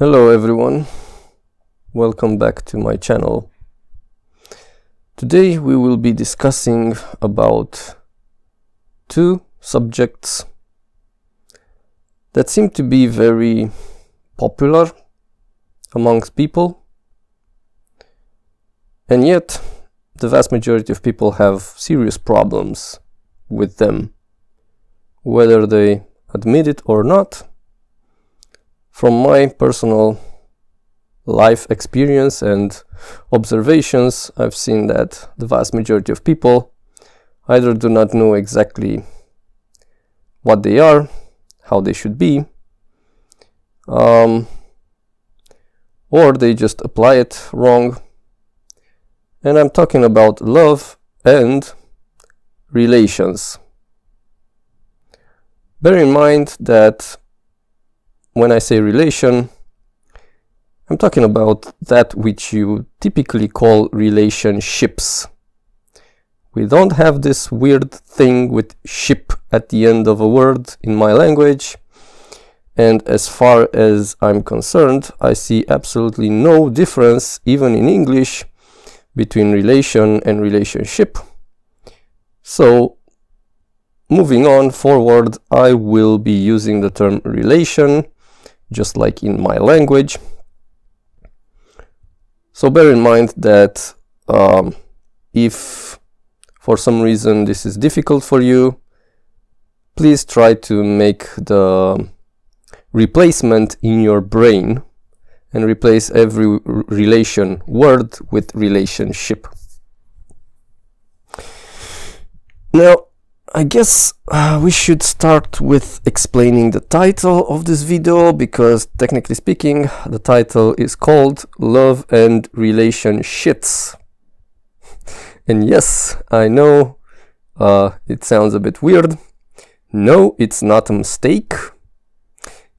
Hello everyone, welcome back to my channel. Today we will be discussing about two subjects that seem to be very popular amongst people, and yet the vast majority of people have serious problems with them, whether they admit it or not. From my personal life experience and observations, I've seen that the vast majority of people either do not know exactly what they are, how they should be, or they just apply it wrong. And I'm talking about love and relations. Bear in mind that when I say relation, I'm talking about that which you typically call relationships. We don't have this weird thing with ship at the end of a word in my language, and as far as I'm concerned, I see absolutely no difference, even in English, between relation and relationship. So, moving on forward, I will be using the term relation, just like in my language. So bear in mind that if for some reason this is difficult for you, please try to make the replacement in your brain and replace every relation word with relationship. Now, I guess we should start with explaining the title of this video, because technically speaking, the title is called Love and Relationshits. And yes, I know it sounds a bit weird. No, it's not a mistake.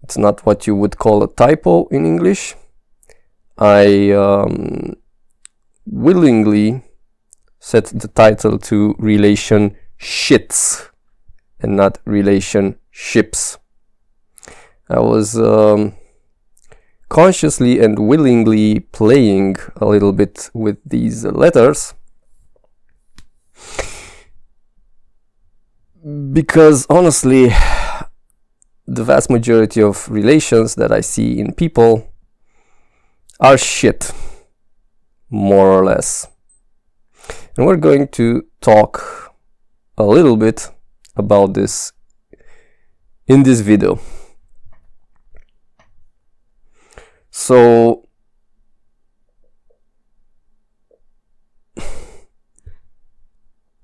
It's not what you would call a typo in English. I willingly set the title to Relationshits and not relationships. I was consciously and willingly playing a little bit with these letters, because honestly, the vast majority of relations that I see in people are shit, more or less. And we're going to talk a little bit about this in this video. So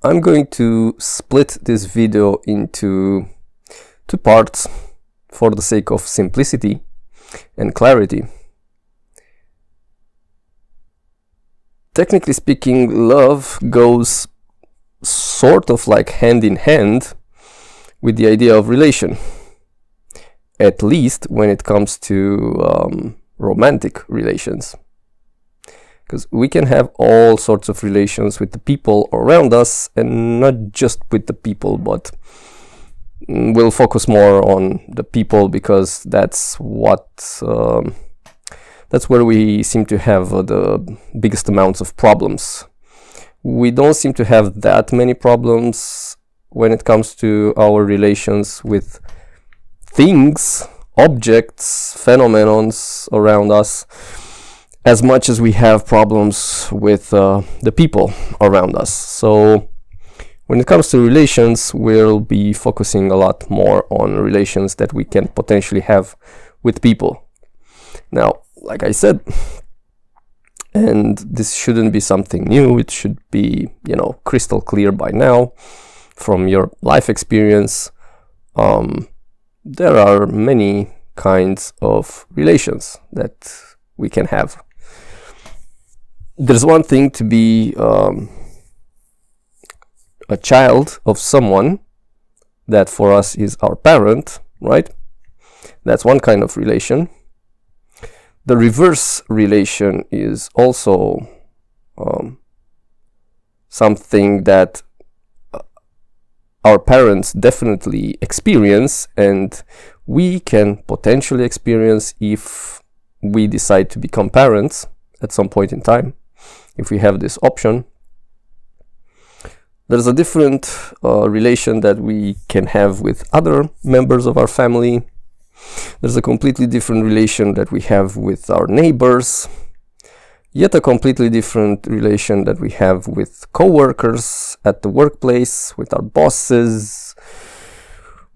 I'm going to split this video into two parts for the sake of simplicity and clarity. Technically speaking, love goes sort of like hand in hand with the idea of relation, at least when it comes to romantic relations, because we can have all sorts of relations with the people around us, and not just with the people, but we'll focus more on the people, because that's where we seem to have the biggest amounts of problems. We don't seem to have that many problems when it comes to our relations with things, objects, phenomenons around us, as much as we have problems with the people around us. So when it comes to relations, we'll be focusing a lot more on relations that we can potentially have with people. Now, like I said, and this shouldn't be something new, it should be, crystal clear by now from your life experience. There are many kinds of relations that we can have. There's one thing to be a child of someone that for us is our parent, right? That's one kind of relation. The reverse relation is also something that our parents definitely experience, and we can potentially experience if we decide to become parents at some point in time, if we have this option, there's a different relation that we can have with other members of our family. There's a completely different relation that we have with our neighbors, yet a completely different relation that we have with co-workers at the workplace, with our bosses,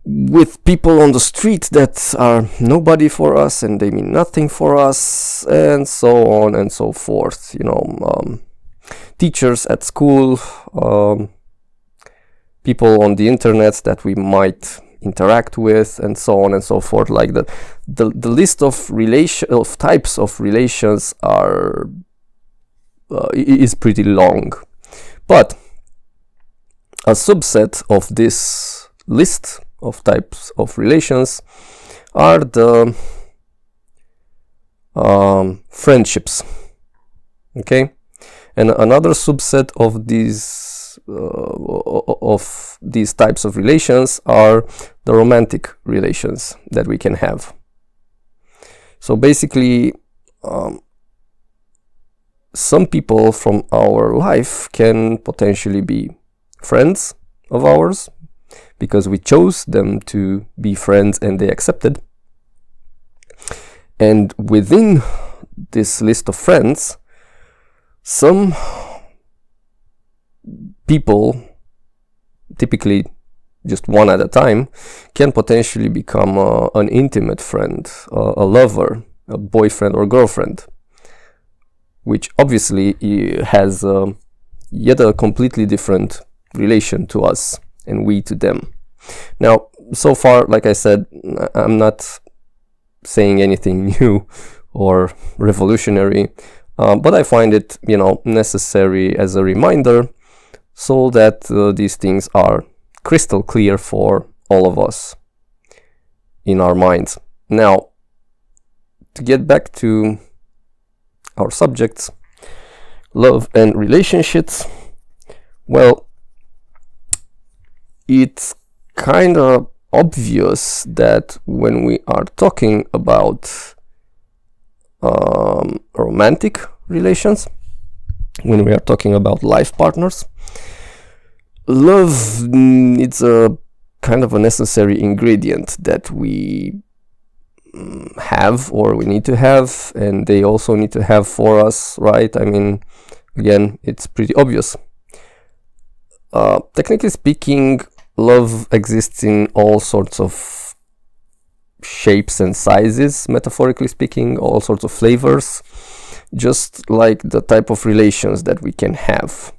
with people on the street that are nobody for us and they mean nothing for us, and so on and so forth. Teachers at school, people on the internet that we might interact with, and so on and so forth. Like the list of types of relations is pretty long, but a subset of this list of types of relations are the friendships. Okay, and another subset of these types of relations are the romantic relations that we can have. So basically, some people from our life can potentially be friends of ours because we chose them to be friends and they accepted. And within this list of friends, some people, typically just one at a time, can potentially become an intimate friend, a lover, a boyfriend or girlfriend, which obviously has yet a completely different relation to us and we to them. Now, so far, like I said, I'm not saying anything new or revolutionary, but I find it, necessary as a reminder so that these things are crystal clear for all of us in our minds. Now, to get back to our subjects, love and relationships, well, it's kind of obvious that when we are talking about romantic relations, when we are talking about life partners, love needs a kind of a necessary ingredient that we have, or we need to have, and they also need to have for us, right? I mean, again, it's pretty obvious. Technically speaking, love exists in all sorts of shapes and sizes, metaphorically speaking, all sorts of flavors, just like the type of relations that we can have.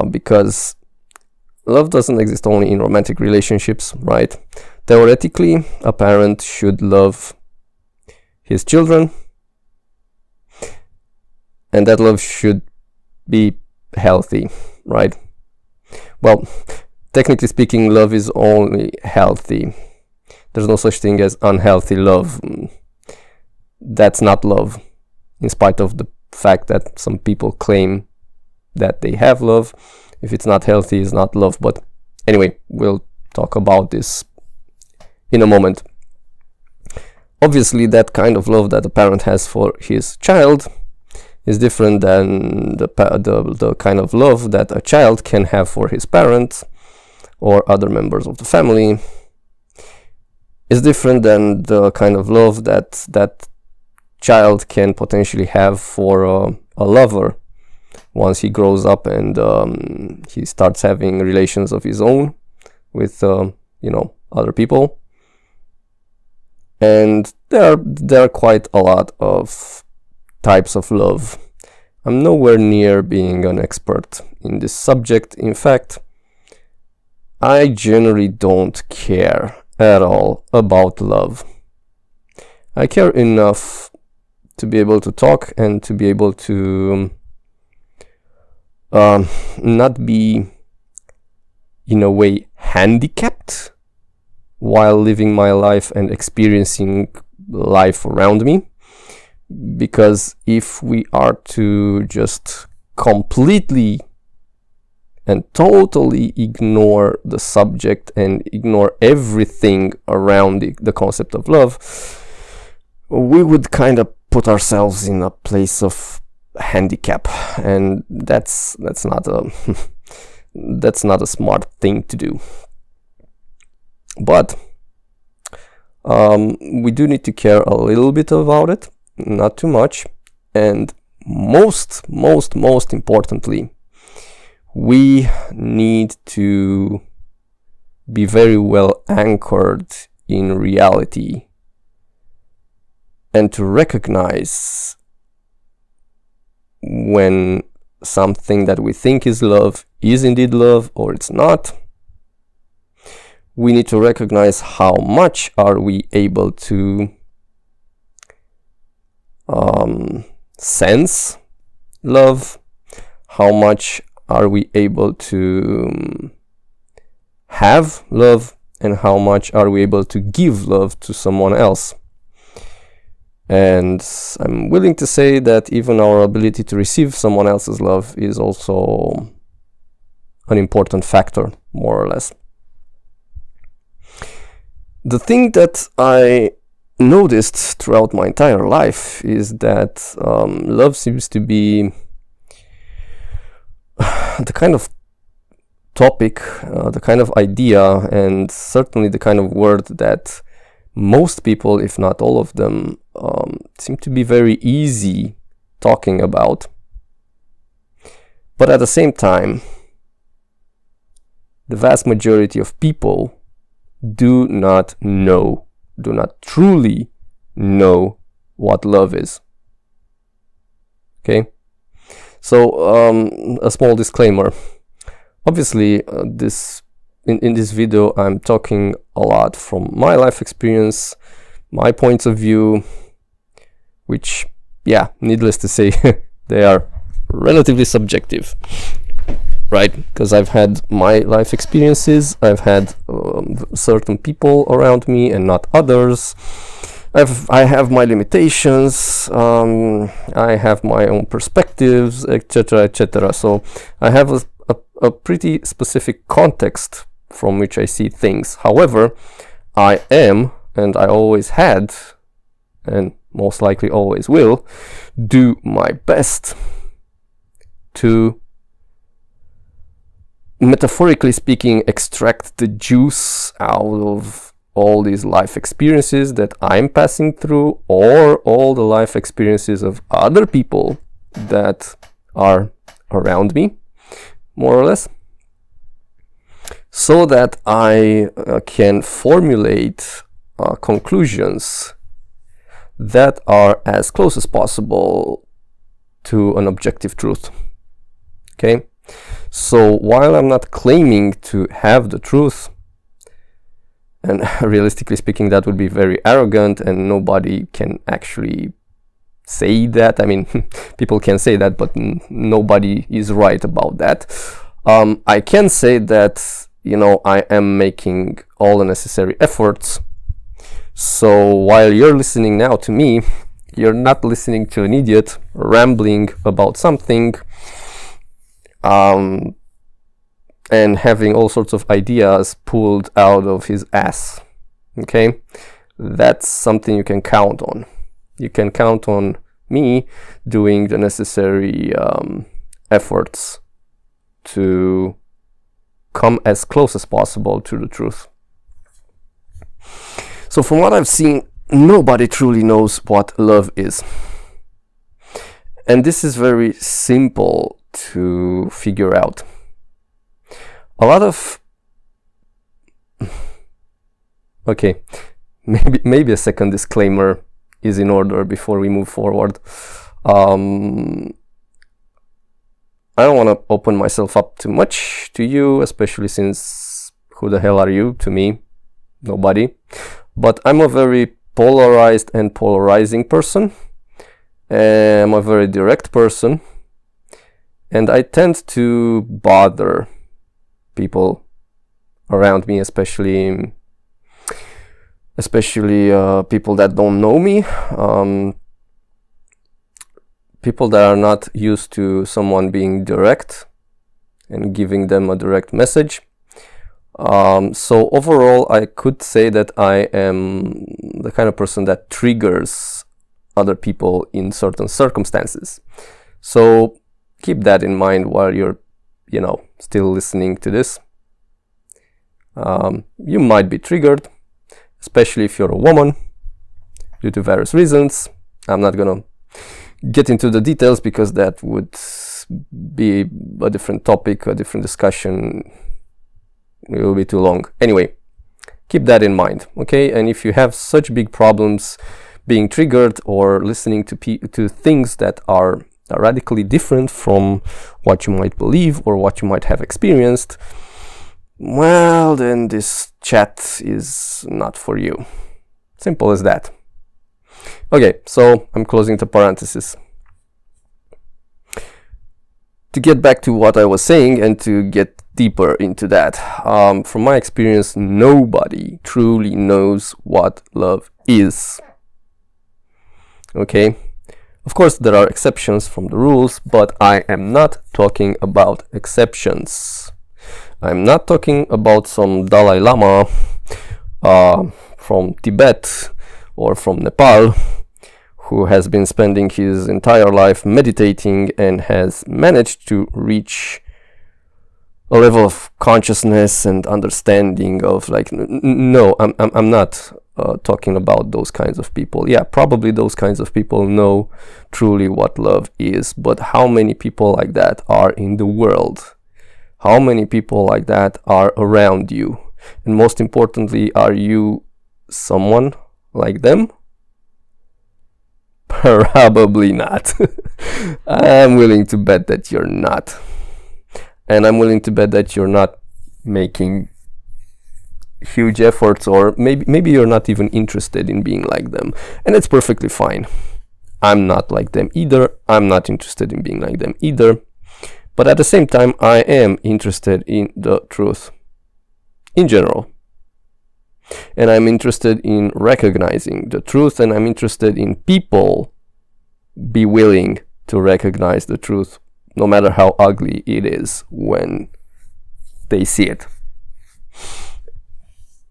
Because love doesn't exist only in romantic relationships, right? Theoretically, a parent should love his children, and that love should be healthy, right? Well, technically speaking, love is only healthy. There's no such thing as unhealthy love. That's not love, in spite of the fact that some people claim that they have love. If it's not healthy, it's not love. But anyway, we'll talk about this in a moment. Obviously, that kind of love that a parent has for his child is different than the kind of love that a child can have for his parents or other members of the family. Is different than the kind of love that child can potentially have for a lover once he grows up and he starts having relations of his own with other people. And there are quite a lot of types of love. I'm nowhere near being an expert in this subject. In fact, I generally don't care at all about love. I care enough to be able to talk and to be able to not be, in a way, handicapped while living my life and experiencing life around me. Because if we are to just completely and totally ignore the subject and ignore everything around the concept of love, we would kind of put ourselves in a place of handicap, and that's not a that's not a smart thing to do. But we do need to care a little bit about it, not too much, and most importantly, we need to be very well anchored in reality and to recognize when something that we think is love is indeed love or it's not. We need to recognize how much are we able to sense love, how much are we able to have love, and how much are we able to give love to someone else. And I'm willing to say that even our ability to receive someone else's love is also an important factor, more or less. The thing that I noticed throughout my entire life is that love seems to be the kind of topic, the kind of idea, and certainly the kind of word that most people, if not all of them, seem to be very easy talking about. But at the same time, the vast majority of people do not truly know what love is. Okay? So, a small disclaimer. Obviously, in this video, I'm talking a lot from my life experience, my points of view, which, yeah, needless to say, they are relatively subjective, right? Because I've had my life experiences, I've had certain people around me and not others. I have my limitations, I have my own perspectives, etc., etc. So I have a pretty specific context from which I see things. However, I am, and I always had, and most likely always will, do my best to, metaphorically speaking, extract the juice out of all these life experiences that I'm passing through, or all the life experiences of other people that are around me, more or less, so that I can formulate conclusions that are as close as possible to an objective truth. Okay? So while I'm not claiming to have the truth, and realistically speaking, that would be very arrogant, and nobody can actually say that. I mean, people can say that, but nobody is right about that. I can say that, you know, I am making all the necessary efforts. So while you're listening now to me, you're not listening to an idiot rambling about something, and having all sorts of ideas pulled out of his ass. Okay? That's something you can count on. You can count on me doing the necessary efforts to come as close as possible to the truth. So from what I've seen, nobody truly knows what love is. And this is very simple to figure out. A lot of... Okay, maybe a second disclaimer is in order before we move forward. I don't want to open myself up too much to you, especially since who the hell are you to me? Nobody. But I'm a very polarized and polarizing person. I'm a very direct person. And I tend to bother people around me, especially people that don't know me, people that are not used to someone being direct and giving them a direct message. So overall, I could say that I am the kind of person that triggers other people in certain circumstances. So keep that in mind while you're, still listening to this. You might be triggered, especially if you're a woman, due to various reasons. I'm not gonna get into the details because that would be a different topic, a different discussion. It will be too long. Anyway, keep that in mind, okay? And if you have such big problems being triggered or listening to things that are radically different from what you might believe or what you might have experienced, well, then this chat is not for you. Simple as that. Okay, so I'm closing the parenthesis. To get back to what I was saying and to get deeper into that, from my experience, nobody truly knows what love is. Okay? Of course, there are exceptions from the rules, but I am not talking about exceptions. I'm not talking about some Dalai Lama from Tibet or from Nepal who has been spending his entire life meditating and has managed to reach a level of consciousness and understanding of no, I'm not talking about those kinds of people. Yeah, probably those kinds of people know truly what love is, but how many people like that are in the world? How many people like that are around you? And most importantly, are you someone like them? Probably not. I'm willing to bet that you're not. And I'm willing to bet that you're not making huge efforts, or maybe you're not even interested in being like them. And it's perfectly fine. I'm not like them either. I'm not interested in being like them either. But at the same time, I am interested in the truth in general. And I'm interested in recognizing the truth, and I'm interested in people be willing to recognize the truth, no matter how ugly it is when they see it.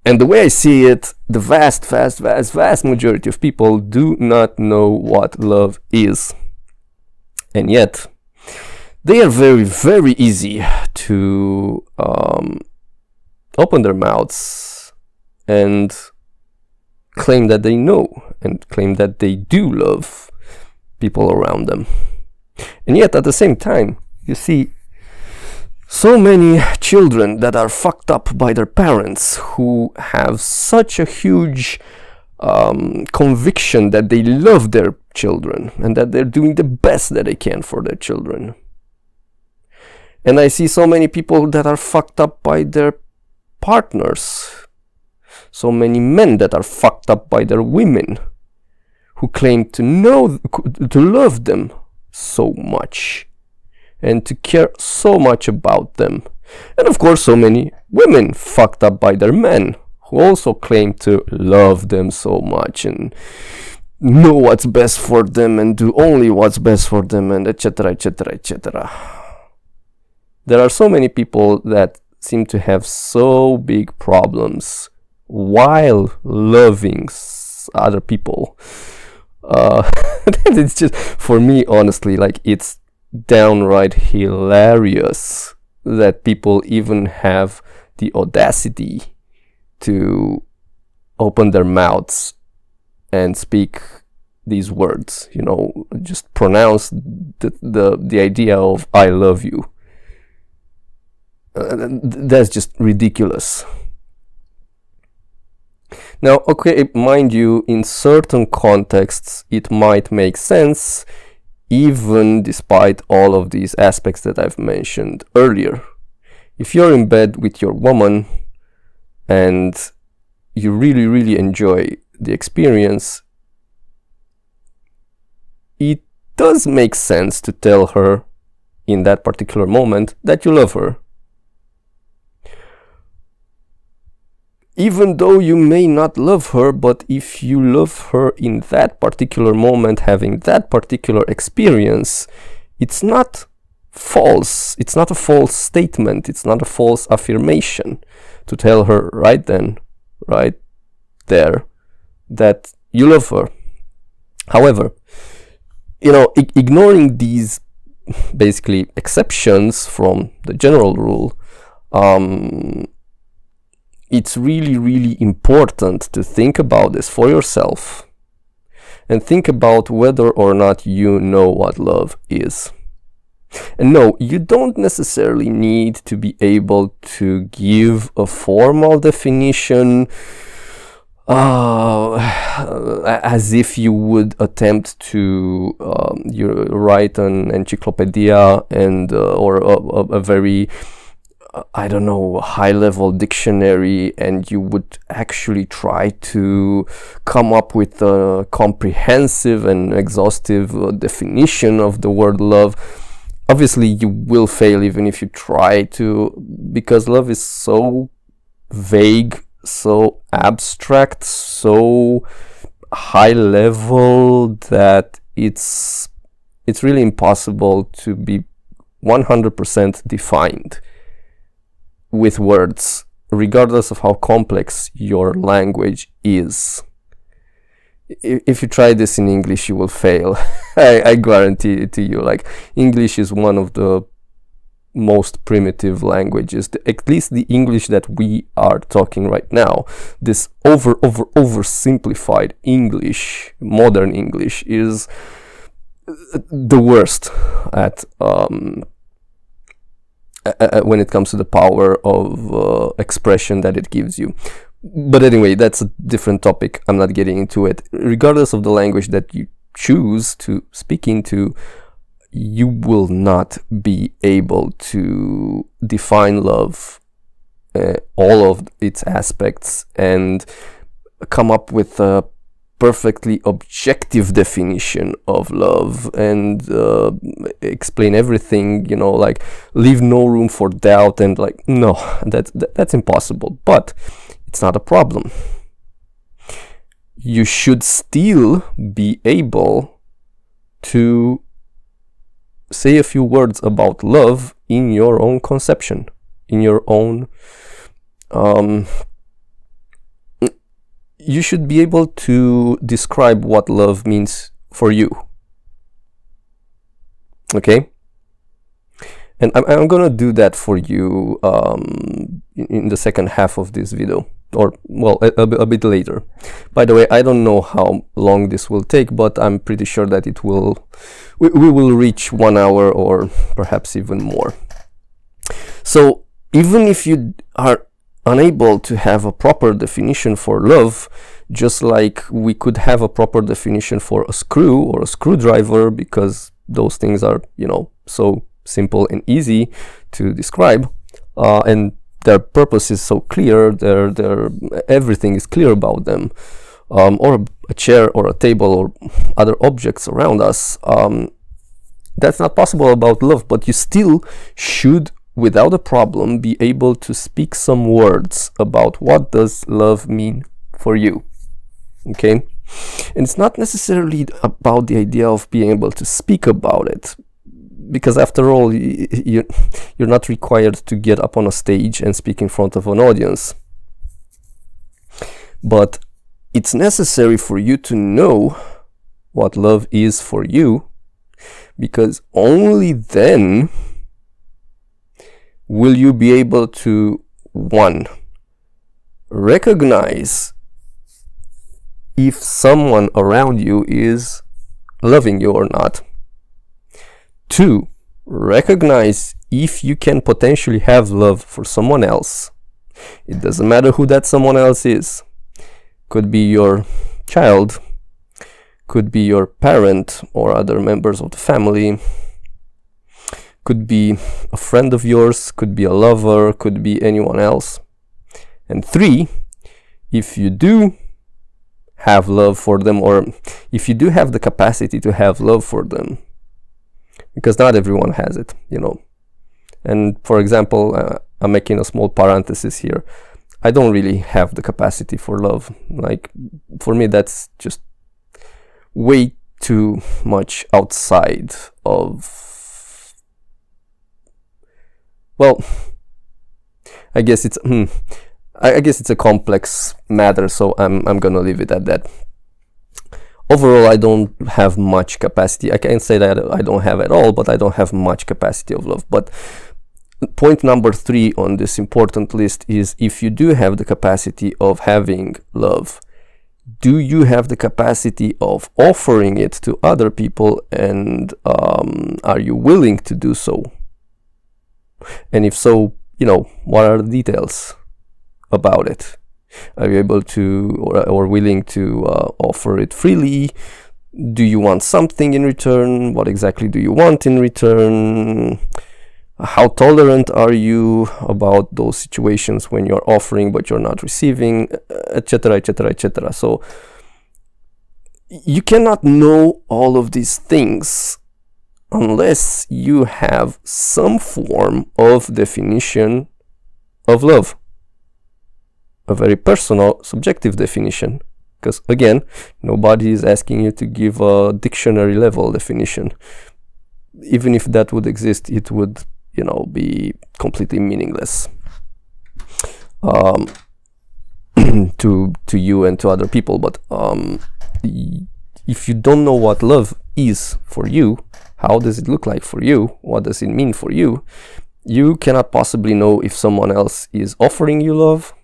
And the way I see it, the vast majority of people do not know what love is. And yet, they are very, very easy to open their mouths and claim that they know and claim that they do love people around them. And yet, at the same time, you see so many children that are fucked up by their parents who have such a huge conviction that they love their children and that they're doing the best that they can for their children. And I see so many people that are fucked up by their partners. So many men that are fucked up by their women who claim to love them so much and to care so much about them. And of course, so many women fucked up by their men who also claim to love them so much and know what's best for them and do only what's best for them, and etc., etc., etc. There are so many people that seem to have so big problems while loving other people. It's just, for me, honestly, it's downright hilarious that people even have the audacity to open their mouths and speak these words, just pronounce the idea of "I love you." That's just ridiculous. Now, okay, mind you, in certain contexts it might make sense, even despite all of these aspects that I've mentioned earlier. If you're in bed with your woman and you really, really enjoy the experience, it does make sense to tell her in that particular moment that you love her. Even though you may not love her, but if you love her in that particular moment, having that particular experience, it's not false. It's not a false statement. It's not a false affirmation to tell her right then, right there, that you love her. However, ignoring these basically exceptions from the general rule, it's really, really important to think about this for yourself and think about whether or not you know what love is. And no, you don't necessarily need to be able to give a formal definition as if you would attempt to write an encyclopedia and or a very high-level dictionary, and you would actually try to come up with a comprehensive and exhaustive definition of the word love. Obviously, you will fail even if you try to, because love is so vague, so abstract, so high level that it's really impossible to be 100% defined with words, regardless of how complex your language is. If you try this in English, you will fail. I guarantee it to you. Like, English is one of the most primitive languages, at least the English that we are talking right now. This oversimplified English, modern English, is the worst at when it comes to the power of expression that it gives you. But anyway, that's a different topic. I'm not getting into it. Regardless of the language that you choose to speak into, you will not be able to define love, all of its aspects, and come up with a perfectly objective definition of love and explain everything, like leave no room for doubt, and like, no, that's impossible. But it's not a problem. You should still be able to say a few words about love in your own conception, in your own you should be able to describe what love means for you. Okay? And I'm gonna do that for you in the second half of this video, or well, a bit later. By the way, I don't know how long this will take, but I'm pretty sure that it will. We will reach 1 hour or perhaps even more. So even if you are unable to have a proper definition for love, just like we could have a proper definition for a screw or a screwdriver, because those things are, so simple and easy to describe, and their purpose is so clear, everything is clear about them, or a chair or a table or other objects around us. That's not possible about love, but you still should, without a problem, be able to speak some words about what does love mean for you. Okay? And it's not necessarily about the idea of being able to speak about it, because after all, you're not required to get up on a stage and speak in front of an audience. But it's necessary for you to know what love is for you, because only then will you be able to, one, recognize if someone around you is loving you or not. Two, recognize if you can potentially have love for someone else. It doesn't matter who that someone else is. Could be your child, could be your parent or other members of the family, could be a friend of yours, could be a lover, could be anyone else. And three, if you do have love for them, or if you do have the capacity to have love for them, because not everyone has it, And for example, I'm making a small parenthesis here. I don't really have the capacity for love. Like, for me, that's just way too much outside of, well, I guess it's a complex matter, so I'm gonna leave it at that. overall, I don't have much capacity. I can't say that I don't have at all, but I don't have much capacity of love. But point number 3 on this important list is, if you do have the capacity of having love, do you have the capacity of offering it to other people, and are you willing to do so? And if so, what are the details about it? Are you able to or willing to offer it freely? Do you want something in return? What exactly do you want in return? How tolerant are you about those situations when you're offering but you're not receiving, etc., etc., etc. So you cannot know all of these things unless you have some form of definition of love, a very personal, subjective definition. Because again, nobody is asking you to give a dictionary level definition. Even if that would exist, it would be completely meaningless to you and to other people. But if you don't know what love is for you, how does it look like for you, what does it mean for you, you cannot possibly know if someone else is offering you love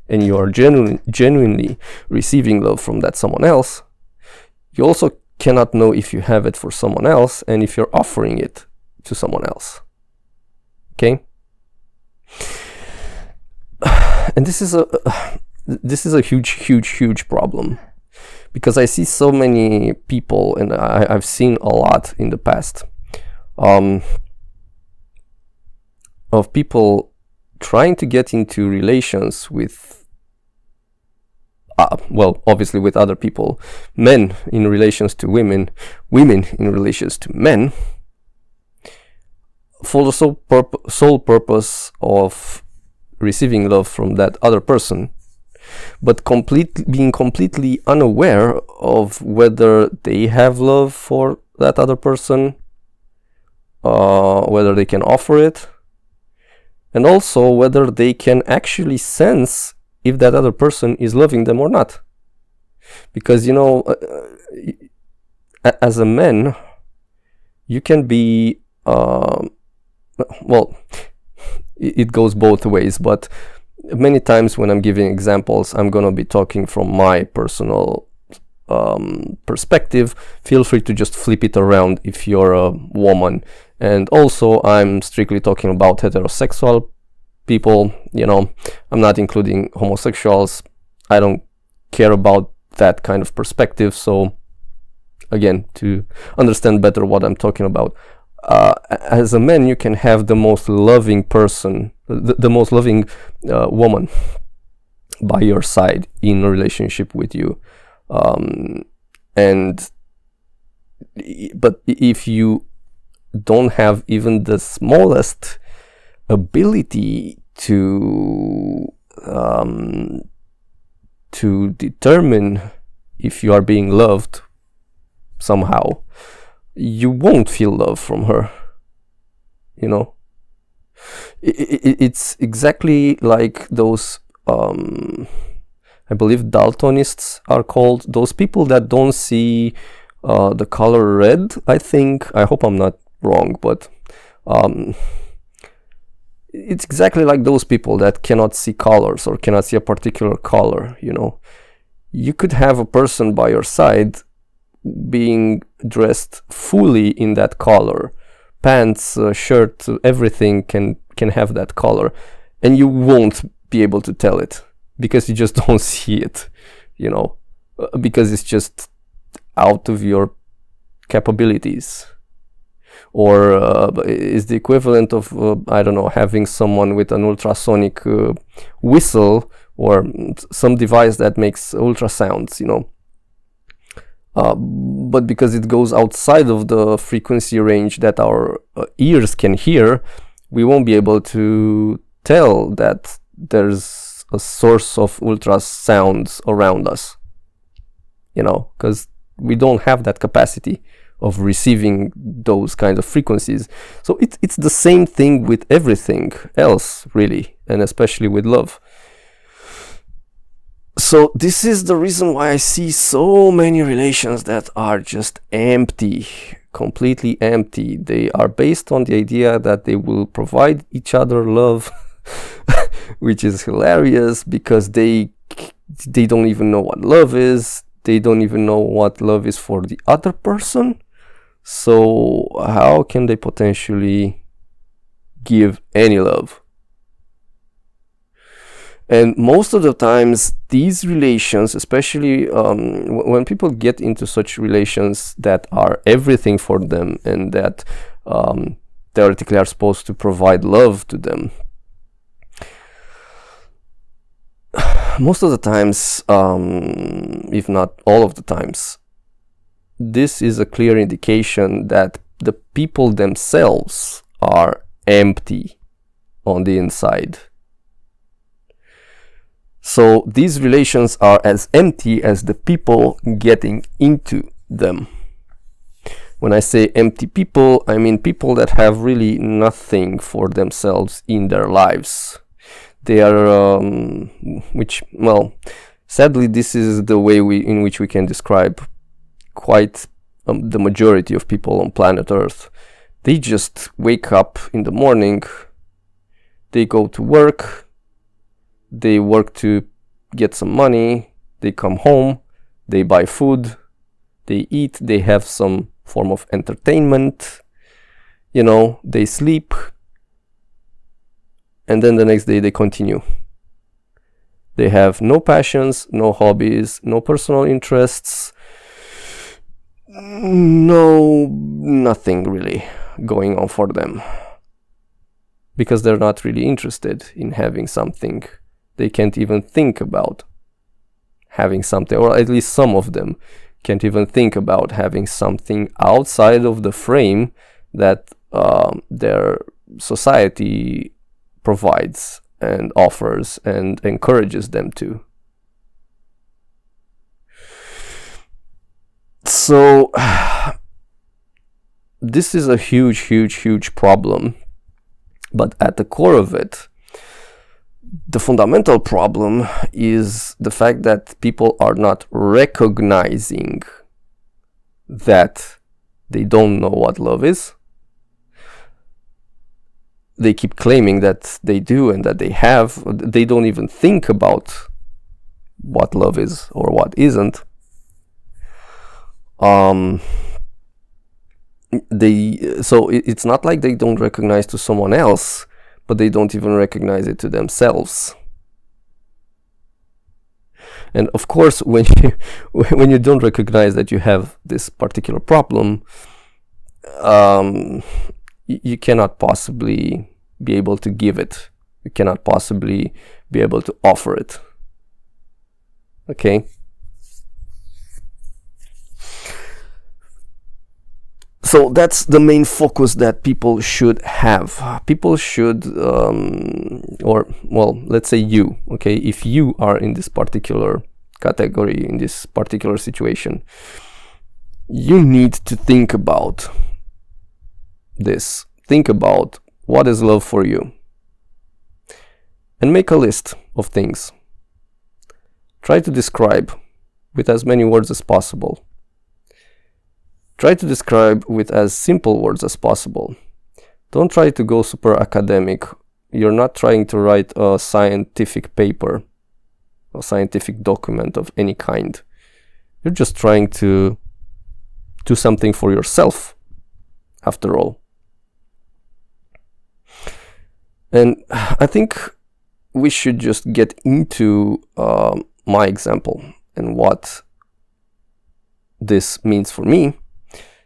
and you are genuinely receiving love from that someone else. You also cannot know if you have it for someone else and if you're offering it to someone else. Okay, and this is a huge problem, because I see so many people, and I've seen a lot in the past, of people trying to get into relations with, obviously with other people, men in relations to women, women in relations to men, for the sole purpose of receiving love from that other person, but being completely unaware of whether they have love for that other person, whether they can offer it, and also whether they can actually sense if that other person is loving them or not. Because, as a man, you can be it goes both ways, but many times when I'm giving examples, I'm gonna be talking from my personal perspective. Feel free to just flip it around if you're a woman. And also, I'm strictly talking about heterosexual people. I'm not including homosexuals. I don't care about that kind of perspective. So again, to understand better what I'm talking about, as a man, you can have the most loving person, the most loving woman by your side in a relationship with you, but if you don't have even the smallest ability to determine if you are being loved somehow, you won't feel love from her. It's exactly like those I believe Daltonists are called, those people that don't see the color red. I hope I'm not wrong, but it's exactly like those people that cannot see colors or cannot see a particular color. You could have a person by your side being dressed fully in that color, pants, shirt, everything can have that color, and you won't be able to tell it because you just don't see it, because it's just out of your capabilities. Or is the equivalent of having someone with an ultrasonic whistle or some device that makes ultrasounds, but because it goes outside of the frequency range that our ears can hear, we won't be able to tell that there's a source of ultrasounds around us, because we don't have that capacity of receiving those kinds of frequencies. So it's the same thing with everything else, really, and especially with love. So this is the reason why I see so many relations that are just empty, completely empty. They are based on the idea that they will provide each other love, which is hilarious because they don't even know what love is. They don't even know what love is for the other person. So how can they potentially give any love? And most of the times, these relations, especially when people get into such relations that are everything for them and that theoretically are supposed to provide love to them, most of the times, if not all of the times, this is a clear indication that the people themselves are empty on the inside. So these relations are as empty as the people getting into them. When I say empty people, I mean people that have really nothing for themselves in their lives. They are, sadly, this is the way in which we can describe quite the majority of people on planet Earth. They just wake up in the morning, they go to work, they work to get some money, they come home, they buy food, they eat, they have some form of entertainment, they sleep, and then the next day they continue. They have no passions, no hobbies, no personal interests, nothing really going on for them. Because they're not really interested in having something. They can't even think about having something, or at least some of them can't even think about having something outside of the frame that their society provides and offers and encourages them to. So this is a huge problem, but at the core of it, the fundamental problem is the fact that people are not recognizing that they don't know what love is. They keep claiming that they do and that they have. They don't even think about what love is or what isn't. It's not like they don't recognize to someone else, but they don't even recognize it to themselves. And of course, when you don't recognize that you have this particular problem, you cannot possibly be able to give it. You cannot possibly be able to offer it. Okay? So that's the main focus that people should have. People should, let's say you, okay? If you are in this particular category, in this particular situation, you need to think about this. Think about what is love for you. And make a list of things. Try to describe with as many words as possible. Try to describe with as simple words as possible. Don't try to go super academic. You're not trying to write a scientific paper, a scientific document of any kind. You're just trying to do something for yourself, after all. And I think we should just get into my example and what this means for me,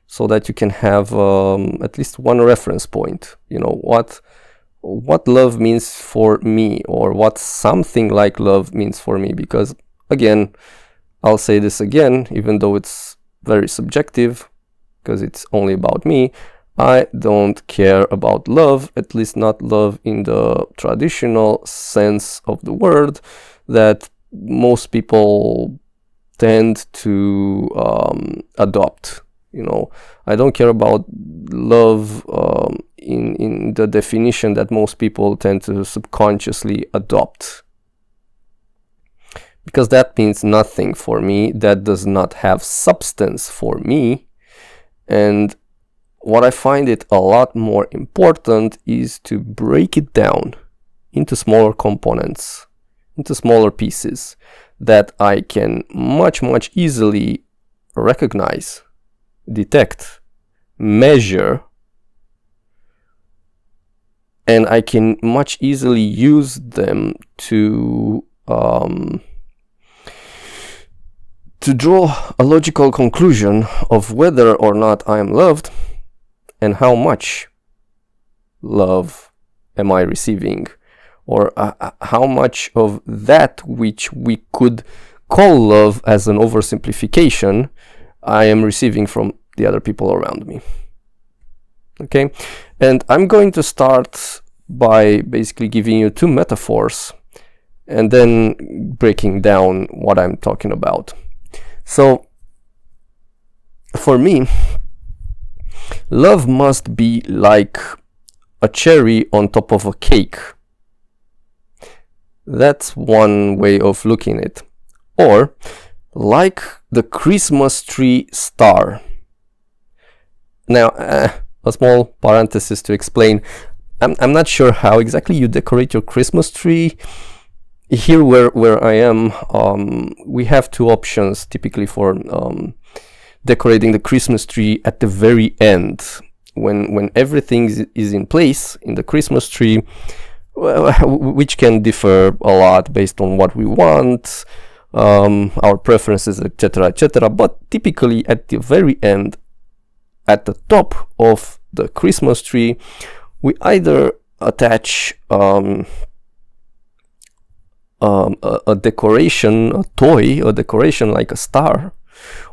so that you can have at least one reference point. What love means for me, or what something like love means for me. Because again, I'll say this again, even though it's very subjective, because it's only about me, I don't care about love, at least not love in the traditional sense of the word that most people tend to adopt. I don't care about love in the definition that most people tend to subconsciously adopt. because that means nothing for me. That does not have substance for me. And what I find it a lot more important is to break it down into smaller components, into smaller pieces that I can much easily recognize, detect, measure, and I can much easily use them to draw a logical conclusion of whether or not I am loved and how much love am I receiving, or how much of that which we could call love as an oversimplification I am receiving from the other people around me. Okay, and I'm going to start by basically giving you two metaphors and then breaking down what I'm talking about. So for me, love must be like a cherry on top of a cake. That's one way of looking at it. Or like the Christmas tree star. Now, a small parenthesis to explain. I'm not sure how exactly you decorate your Christmas tree. Here where I am, we have two options typically for decorating the Christmas tree at the very end. When everything is in place in the Christmas tree, which can differ a lot based on what we want, our preferences, etc., etc. But typically at the very end, at the top of the Christmas tree, we either attach a decoration, a toy, a decoration like a star,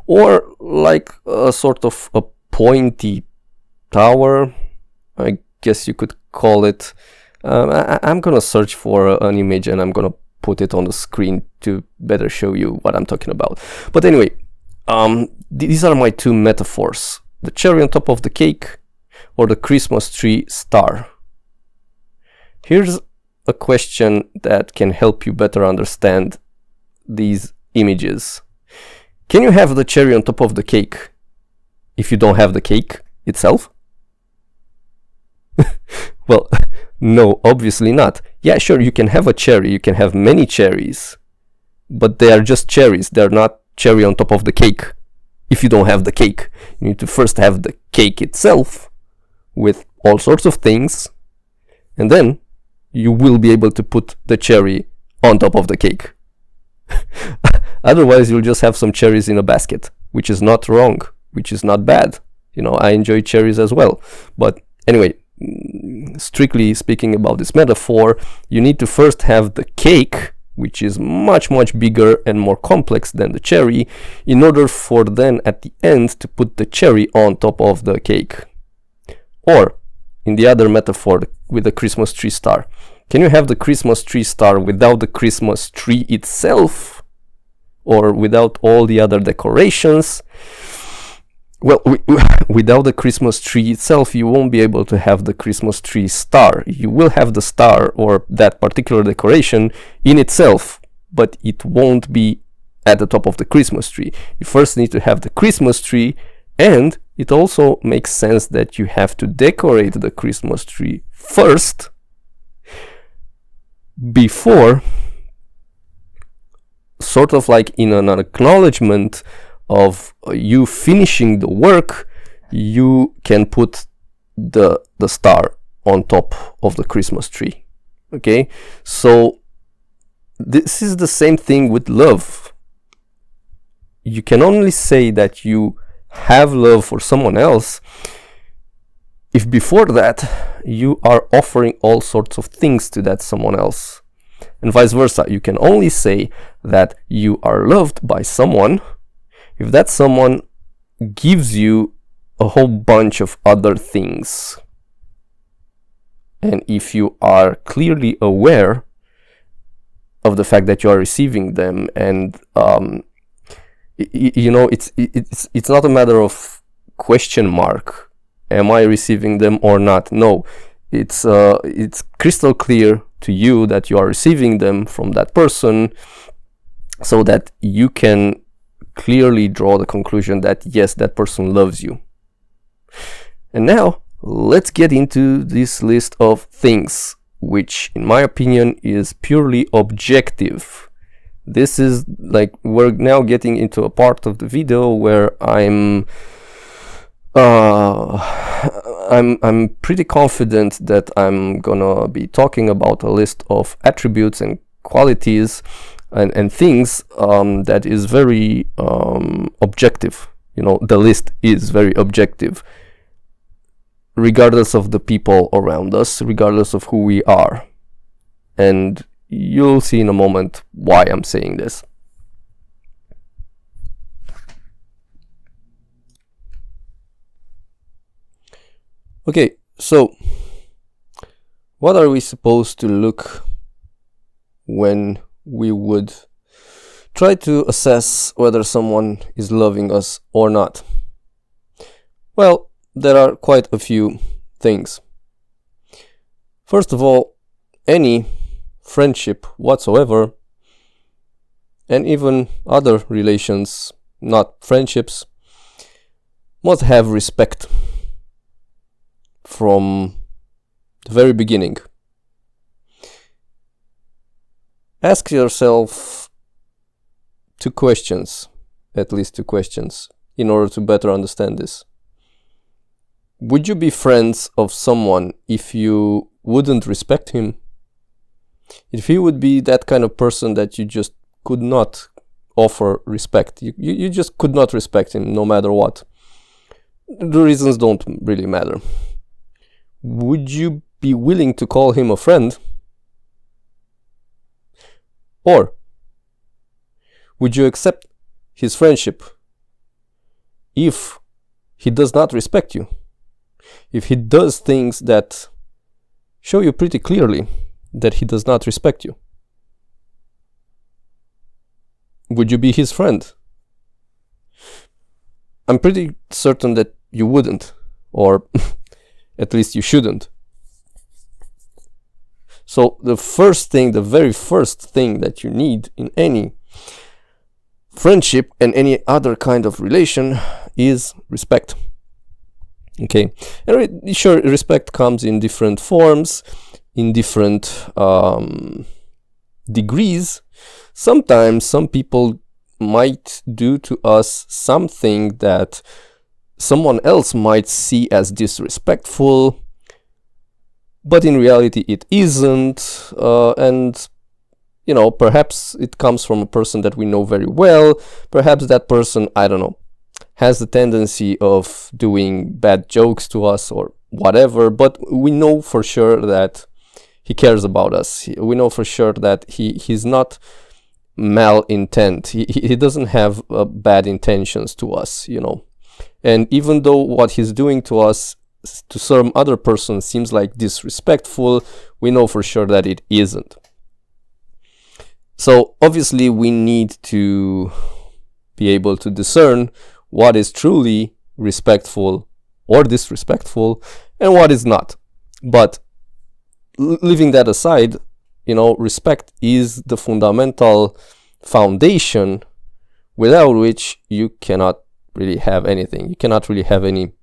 or like a sort of a pointy tower, I guess you could call it. I'm gonna search for an image and I'm gonna put it on the screen to better show you what I'm talking about. But anyway, these are my two metaphors: the cherry on top of the cake or the Christmas tree star. Here's a question that can help you better understand these images. Can you have the cherry on top of the cake if you don't have the cake itself? Well, no, obviously not. Yeah, sure, you can have a cherry, you can have many cherries, but they are just cherries. They're not cherry on top of the cake. If you don't have the cake, you need to first have the cake itself with all sorts of things, and then you will be able to put the cherry on top of the cake. Otherwise, you'll just have some cherries in a basket, which is not wrong, which is not bad. You know, I enjoy cherries as well. But anyway, strictly speaking about this metaphor, you need to first have the cake, which is much bigger and more complex than the cherry, in order for then at the end to put the cherry on top of the cake. Or in the other metaphor with the Christmas tree star, can you have the Christmas tree star without the Christmas tree itself, or without all the other decorations? Well, without the Christmas tree itself, you won't be able to have the Christmas tree star. You will have the star or that particular decoration in itself, but it won't be at the top of the Christmas tree. You first need to have the Christmas tree, and it also makes sense that you have to decorate the Christmas tree first before, sort of like in an acknowledgement of you finishing the work, you can put the star on top of the Christmas tree. Okay, so this is the same thing with love. You can only say that you have love for someone else if before that you are offering all sorts of things to that someone else, and vice versa. You can only say that you are loved by someone if that someone gives you a whole bunch of other things, and if you are clearly aware of the fact that you are receiving them, and you know, it's not a matter of question mark, am I receiving them or not? No, it's crystal clear to you that you are receiving them from that person, so that you can clearly draw the conclusion that yes, that person loves you. And now let's get into this list of things, which in my opinion is purely objective. This is like, we're now getting into a part of the video where I'm pretty confident that I'm gonna be talking about a list of attributes and qualities and things that is very objective. You know, the list is very objective, regardless of the people around us, regardless of who we are. And you'll see in a moment why I'm saying this. Okay, so what are we supposed to look when we would try to assess whether someone is loving us or not? Well, there are quite a few things. First of all, any friendship whatsoever, and even other relations, not friendships, must have respect from the very beginning. Ask yourself two questions, at least two questions, in order to better understand this. Would you be friends of someone if you wouldn't respect him? If he would be that kind of person that you just could not offer respect, you just could not respect him no matter what. The reasons don't really matter. Would you be willing to call him a friend? Or would you accept his friendship if he does not respect you? If he does things that show you pretty clearly that he does not respect you? Would you be his friend? I'm pretty certain that you wouldn't, or at least you shouldn't. So the very first thing that you need in any friendship and any other kind of relation is respect. Okay, and sure, respect comes in different forms, in different degrees. Sometimes some people might do to us something that someone else might see as disrespectful, but in reality it isn't, and you know, perhaps it comes from a person that we know very well. Perhaps that person, I don't know, has the tendency of doing bad jokes to us or whatever, but we know for sure that he cares about us. We know for sure that he's not malintent. He doesn't have bad intentions to us, you know. And even though what he's doing to us, to some other person, seems like disrespectful, we know for sure that it isn't. So obviously we need to be able to discern what is truly respectful or disrespectful and what is not. But leaving that aside, you know, respect is the fundamental foundation without which you cannot really have anything. You cannot really have any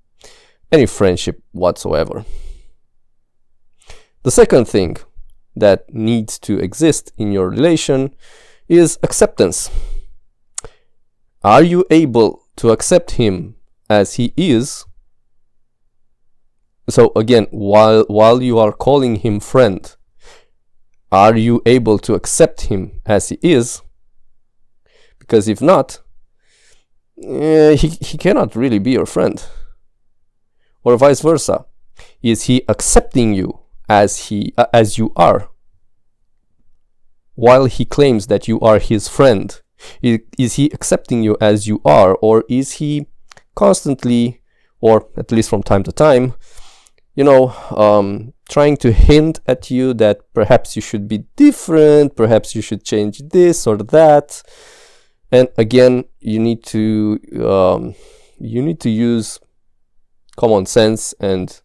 friendship whatsoever. The second thing that needs to exist in your relation is acceptance. Are you able to accept him as he is? So again, while you are calling him friend, are you able to accept him as he is? Because if not, he cannot really be your friend. Or vice versa. Is he accepting you as you are, while he claims that you are his friend? Is he accepting you as you are, or is he constantly, or at least from time to time, you know, trying to hint at you that perhaps you should be different, perhaps you should change this or that? And again, you need to use common sense and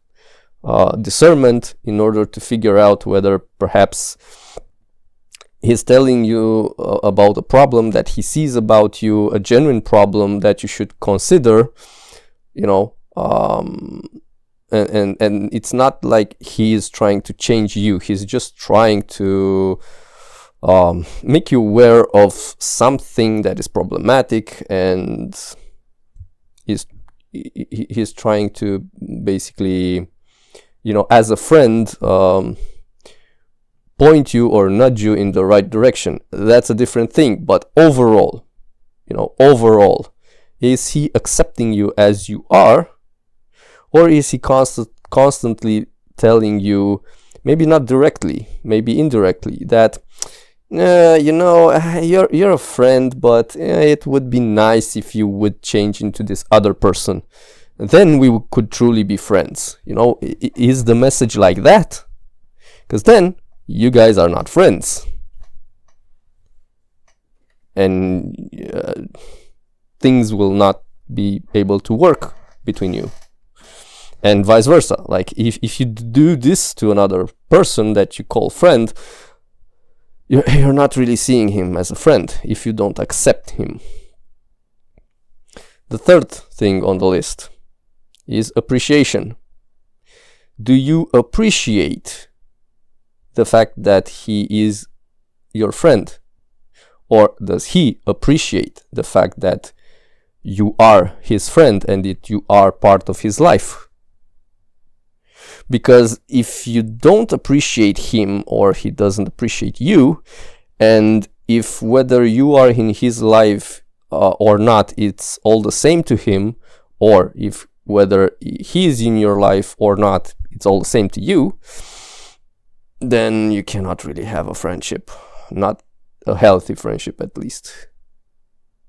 discernment in order to figure out whether perhaps He's telling you about a problem that he sees about you, a genuine problem that you should consider, you know, and it's not like he is trying to change you. He's just trying to make you aware of something that is problematic, and he's trying to basically, you know, as a friend, point you or nudge you in the right direction. That's a different thing. But overall, you know, overall, is he accepting you as you are, or is he constantly telling you, maybe not directly, maybe indirectly, that you know, you're a friend, but it would be nice if you would change into this other person, then we could truly be friends. You know, is the message like that? Because then you guys are not friends, and things will not be able to work between you, and vice versa. Like if you do this to another person that you call friend, you're not really seeing him as a friend if you don't accept him. The third thing on the list is appreciation. Do you appreciate the fact that he is your friend? Or does he appreciate the fact that you are his friend and that you are part of his life? Because if you don't appreciate him, or he doesn't appreciate you, and if whether you are in his life or not, it's all the same to him, or if whether he is in your life or not, it's all the same to you, then you cannot really have a friendship, not a healthy friendship at least.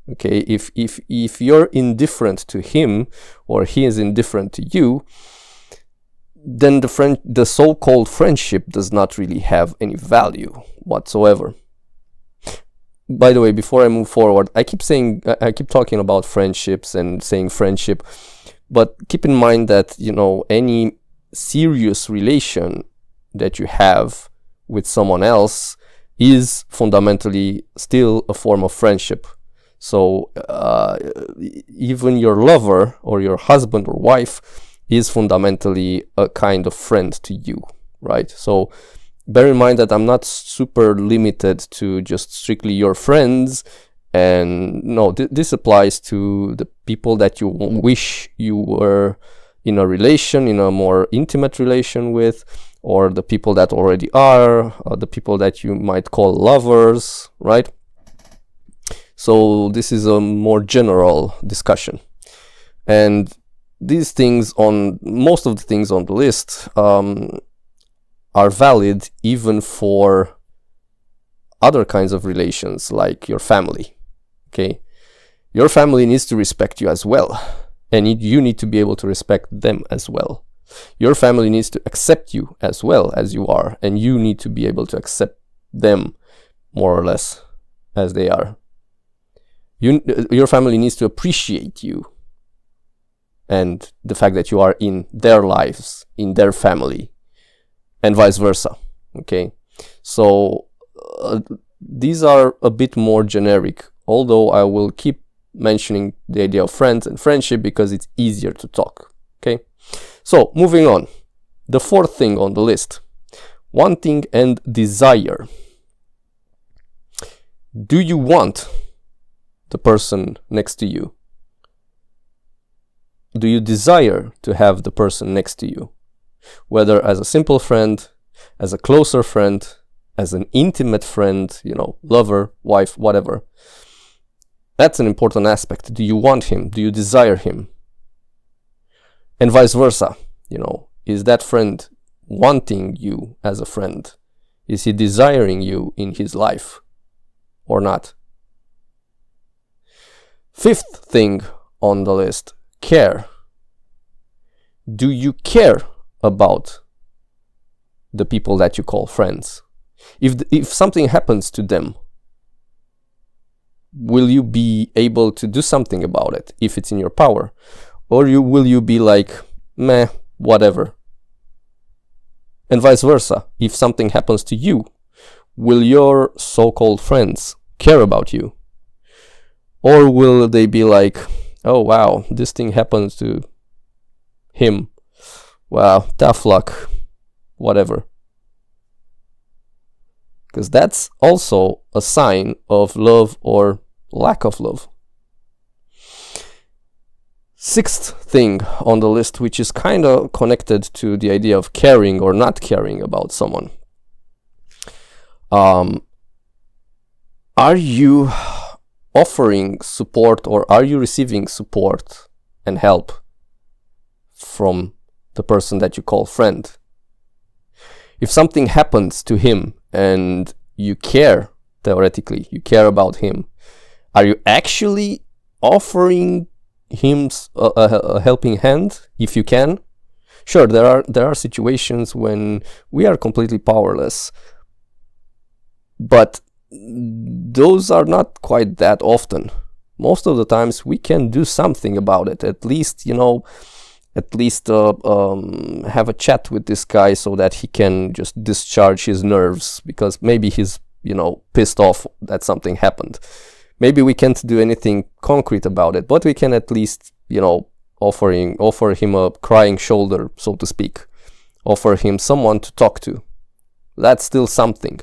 Okay, if you're indifferent to him, or he is indifferent to you, then the so-called friendship does not really have any value whatsoever. By the way, before I move forward, I keep talking about friendships and saying friendship, but keep in mind that, you know, any serious relation that you have with someone else is fundamentally still a form of friendship. So even your lover or your husband or wife is fundamentally a kind of friend to you, right? So bear in mind that I'm not super limited to just strictly your friends, and no, this applies to the people that you wish you were in a relation, in a more intimate relation with, or the people that already are, or the people that you might call lovers, right? So this is a more general discussion, and these things, on most of the things on the list, are valid even for other kinds of relations, like your family. Okay, your family needs to respect you as well, and you need to be able to respect them as well. Your family needs to accept you as well as you are, and you need to be able to accept them more or less as they are. Your family needs to appreciate you and the fact that you are in their lives, in their family, and vice versa. Okay, so these are a bit more generic, although I will keep mentioning the idea of friends and friendship because it's easier to talk. Okay, so moving on. The fourth thing on the list: wanting and desire. Do you want the person next to you? Do you desire to have the person next to you? Whether as a simple friend, as a closer friend, as an intimate friend, you know, lover, wife, whatever. That's an important aspect. Do you want him? Do you desire him? And vice versa, you know, is that friend wanting you as a friend? Is he desiring you in his life or not? Fifth thing on the list: care. Do you care about the people that you call friends? If something happens to them, will you be able to do something about it if it's in your power? Or will you be like, meh, whatever? And vice versa. If something happens to you, will your so-called friends care about you? Or will they be like, oh wow, this thing happens to him. Wow, tough luck, whatever. Because that's also a sign of love or lack of love. Sixth thing on the list, which is kind of connected to the idea of caring or not caring about someone. Are you offering support or are you receiving support and help from the person that you call friend? If something happens to him and you care, theoretically, you care about him, are you actually offering him a helping hand if you can? Sure, there are situations when we are completely powerless, but those are not quite that often. Most of the times we can do something about it, at least have a chat with this guy so that he can just discharge his nerves, because maybe he's pissed off that something happened. Maybe we can't do anything concrete about it, but we can at least offer him a crying shoulder, so to speak, offer him someone to talk to. That's still something.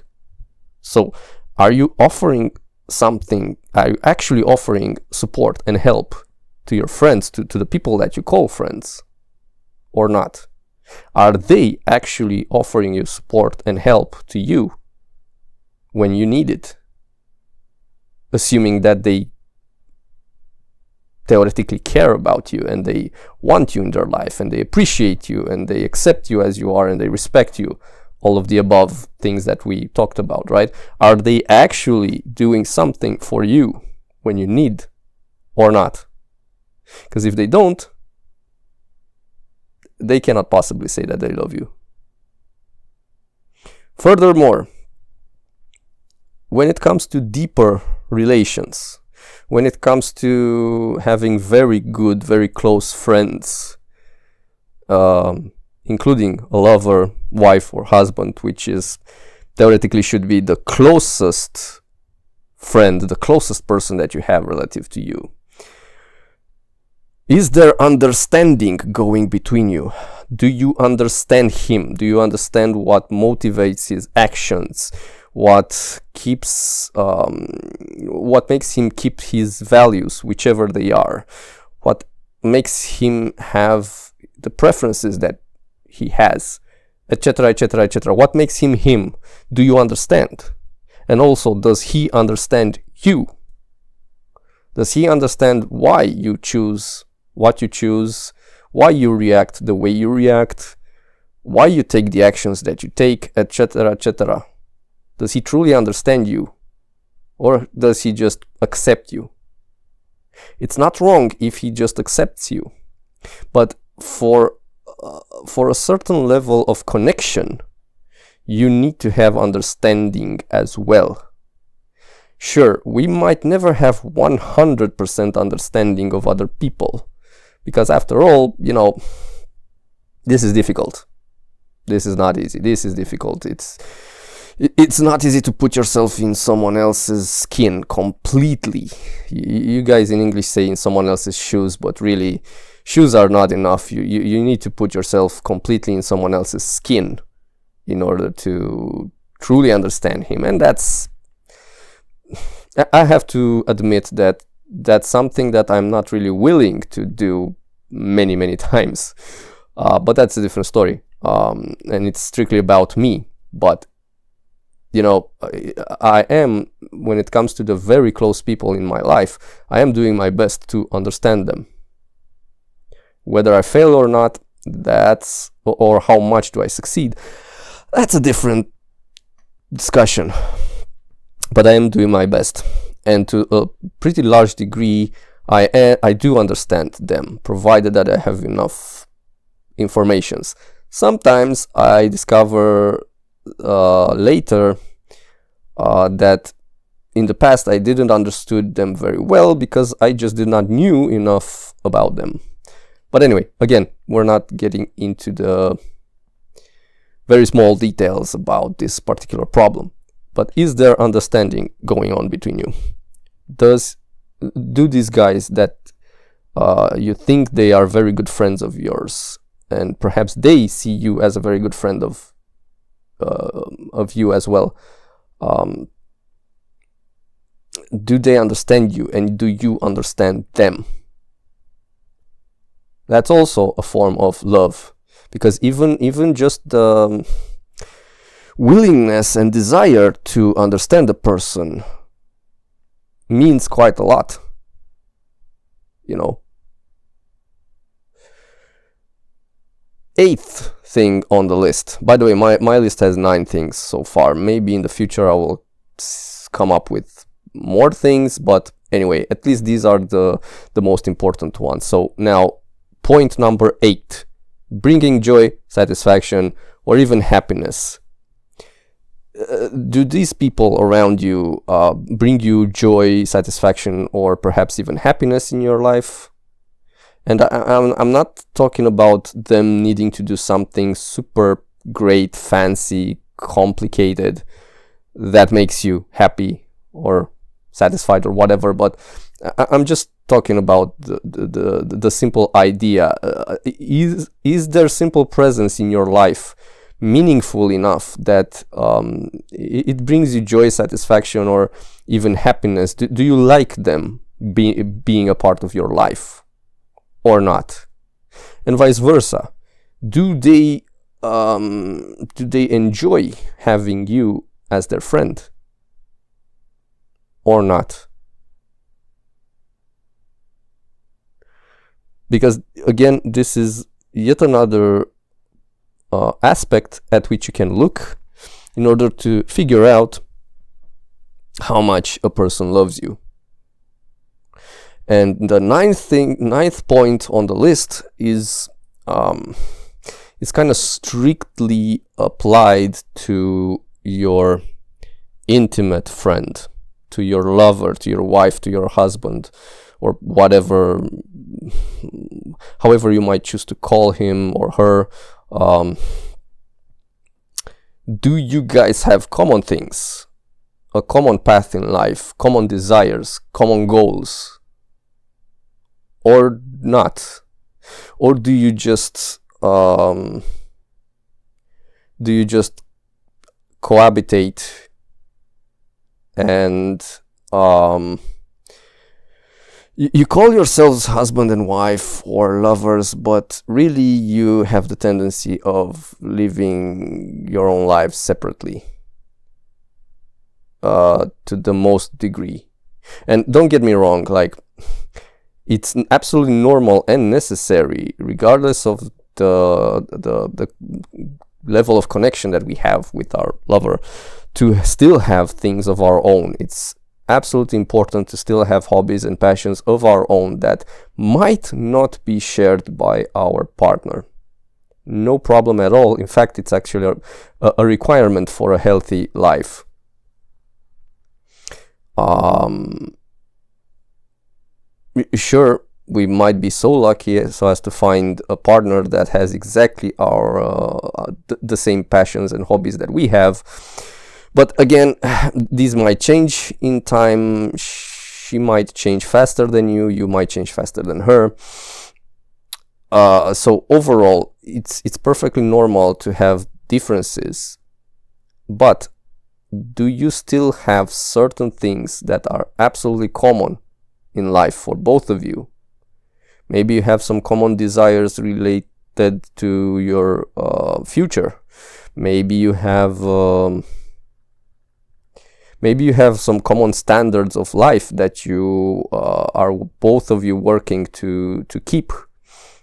So are you offering something? Are you actually offering support and help to your friends, to the people that you call friends, or not? Are they actually offering you support and help to you when you need it? Assuming that they theoretically care about you and they want you in their life and they appreciate you and they accept you as you are and they respect you. All of the above things that we talked about, right? Are they actually doing something for you when you need or not? Because if they don't, they cannot possibly say that they love you. Furthermore, when it comes to deeper relations, when it comes to having very good, very close friends, including a lover, wife, or husband, which is theoretically should be the closest friend, the closest person that you have relative to you. Is there understanding going between you? Do you understand him? Do you understand what motivates his actions? What makes him keep his values, whichever they are? What makes him have the preferences that he has, etc., etc., etc. What makes him him? Do you understand? And also, does he understand you? Does he understand why you choose what you choose, why you react the way you react, why you take the actions that you take, etc., etc.? Does he truly understand you? Or does he just accept you? It's not wrong if he just accepts you, but for a certain level of connection, you need to have understanding as well. Sure, we might never have 100% understanding of other people, because after all, this is difficult. This is not easy. This is difficult. It's not easy to put yourself in someone else's skin completely. You guys in English say in someone else's shoes, but really, shoes are not enough. You need to put yourself completely in someone else's skin in order to truly understand him. And I have to admit that that's something that I'm not really willing to do many, many times. But that's a different story. And it's strictly about me. But I am, when it comes to the very close people in my life, I am doing my best to understand them. Whether I fail or not, or how much do I succeed, that's a different discussion. But I am doing my best. And to a pretty large degree, I do understand them, provided that I have enough informations. Sometimes I discover later that in the past I didn't understood them very well because I just did not knew enough about them. But anyway, again, we're not getting into the very small details about this particular problem. but is there understanding going on between you? Do these guys that you think they are very good friends of yours, and perhaps they see you as a very good friend of you as well, do they understand you, and do you understand them? That's also a form of love, because even just the willingness and desire to understand a person means quite a lot, you know. Eighth thing on the list. By the way, my list has 9 things so far. Maybe in the future I will come up with more things, but anyway, at least these are the most important ones. So now, point number 8, bringing joy, satisfaction, or even happiness. Do these people around you bring you joy, satisfaction, or perhaps even happiness in your life? And I'm not talking about them needing to do something super great, fancy, complicated that makes you happy or satisfied or whatever, but I'm just talking about the simple idea. Is their simple presence in your life meaningful enough that it brings you joy, satisfaction, or even happiness? Do you like them being a part of your life or not? And vice versa. Do they enjoy having you as their friend or not? Because again, this is yet another aspect at which you can look in order to figure out how much a person loves you. And the ninth point on the list is it's kind of strictly applied to your intimate friend, to your lover, to your wife, to your husband, or whatever, however you might choose to call him or her. Do you guys have common things, a common path in life, common desires, common goals, or not? Or do you just cohabitate and you call yourselves husband and wife or lovers, but really you have the tendency of living your own lives separately to the most degree? And don't get me wrong, like, it's absolutely normal and necessary, regardless of the level of connection that we have with our lover, to still have things of our own. It's absolutely important to still have hobbies and passions of our own that might not be shared by our partner. No problem at all. In fact, it's actually a requirement for a healthy life. Sure, we might be so lucky so as to find a partner that has exactly the same passions and hobbies that we have. But again, these might change in time. She might change faster than you. You might change faster than her. So overall, it's perfectly normal to have differences. But do you still have certain things that are absolutely common in life for both of you? Maybe you have some common desires related to your future. Maybe you have some common standards of life that you are both of you working to keep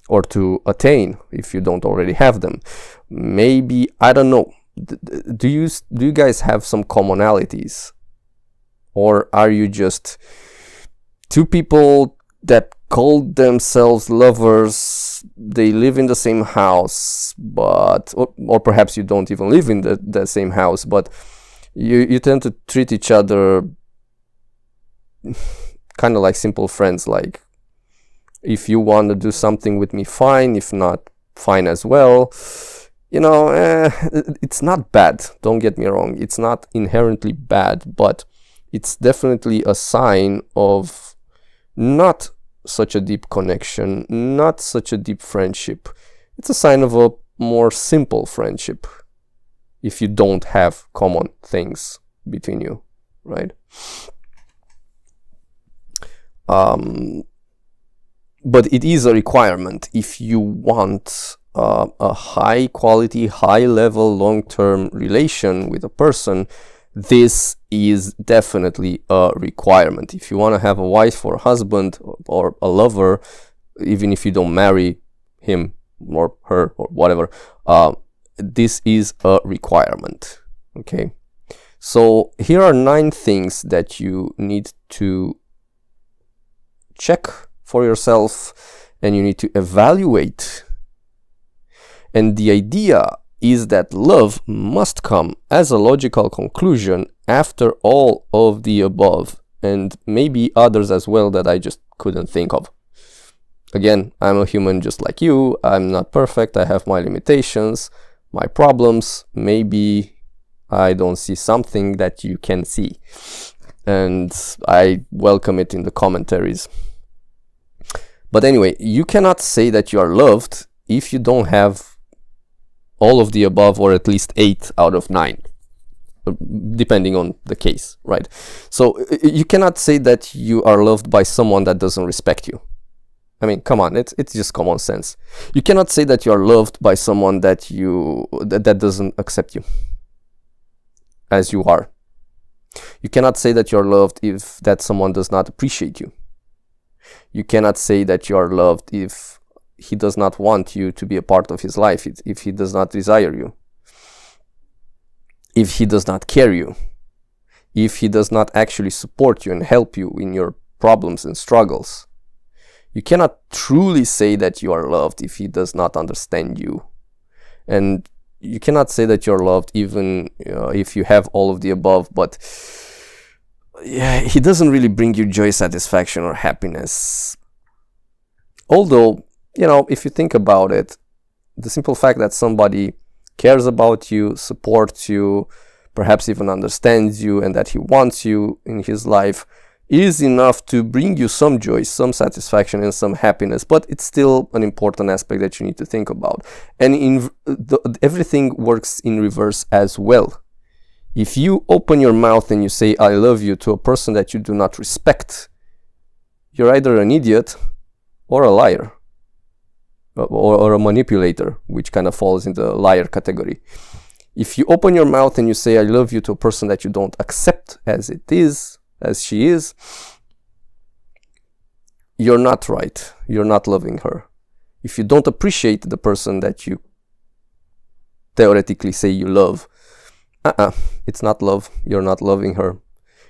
or to attain, if you don't already have them. Maybe, I don't know, do you guys have some commonalities, or are you just two people that call themselves lovers? They live in the same house, but or perhaps you don't even live in the same house, but you tend to treat each other kind of like simple friends. Like, if you want to do something with me, fine. If not, fine as well. it's not bad. Don't get me wrong. It's not inherently bad, but it's definitely a sign of not such a deep connection, not such a deep friendship. It's a sign of a more simple friendship if you don't have common things between you, right? But it is a requirement if you want a high quality, high level, long-term relation with a person. This is definitely a requirement. If you want to have a wife or a husband or a lover, even if you don't marry him or her or whatever, this is a requirement. Okay, so here are 9 things that you need to check for yourself and you need to evaluate. And the idea is that love must come as a logical conclusion after all of the above, and maybe others as well that I just couldn't think of. Again, I'm a human just like you. I'm not perfect. I have my limitations, my problems. Maybe I don't see something that you can see, and I welcome it in the commentaries. But anyway, you cannot say that you are loved if you don't have all of the above, or at least 8 out of 9, depending on the case, right? So you cannot say that you are loved by someone that doesn't respect you. I mean, come on, it's just common sense. You cannot say that you are loved by someone that doesn't accept you as you are. You cannot say that you're loved if that someone does not appreciate you. You cannot say that you are loved if he does not want you to be a part of his life, if he does not desire you, if he does not care you, if he does not actually support you and help you in your problems and struggles. You cannot truly say that you are loved if he does not understand you. And you cannot say that you're loved even if you have all of the above, but he doesn't really bring you joy, satisfaction, or happiness. Although, if you think about it, the simple fact that somebody cares about you, supports you, perhaps even understands you, and that he wants you in his life is enough to bring you some joy, some satisfaction, and some happiness. But it's still an important aspect that you need to think about. And everything works in reverse as well. If you open your mouth and you say I love you to a person that you do not respect, you're either an idiot or a liar, or a manipulator, which kind of falls in the liar category. If you open your mouth and you say I love you to a person that you don't accept as it is, as she is, you're not right. You're not loving her. If you don't appreciate the person that you theoretically say you love, it's not love. You're not loving her.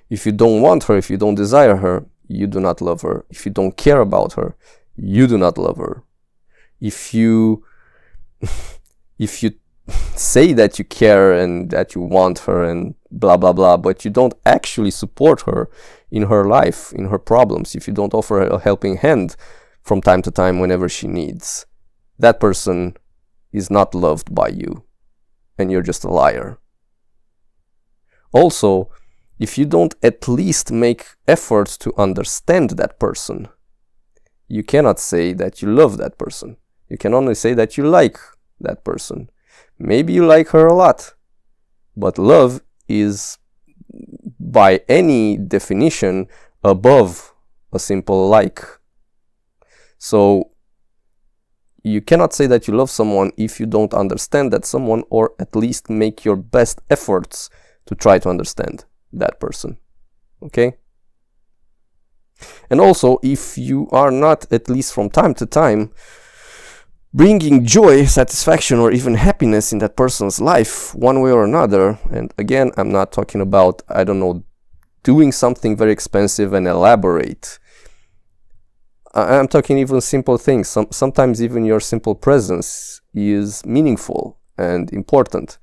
If you don't want her, if you don't desire her, you do not love her. If you don't care about her, you do not love her. If you say that you care and that you want her and blah blah blah, but you don't actually support her in her life, in her problems, if you don't offer her a helping hand from time to time whenever she needs, that person is not loved by you, and you're just a liar. Also, if you don't at least make efforts to understand that person, you cannot say that you love that person. You can only say that you like that person. Maybe you like her a lot, but love is, by any definition, above a simple like. So you cannot say that you love someone if you don't understand that someone, or at least make your best efforts to try to understand that person. Okay? And also, if you are not, at least from time to time, bringing joy, satisfaction, or even happiness in that person's life, one way or another, and again, I'm not talking about, doing something very expensive and elaborate. I'm talking even simple things. Sometimes even your simple presence is meaningful and important.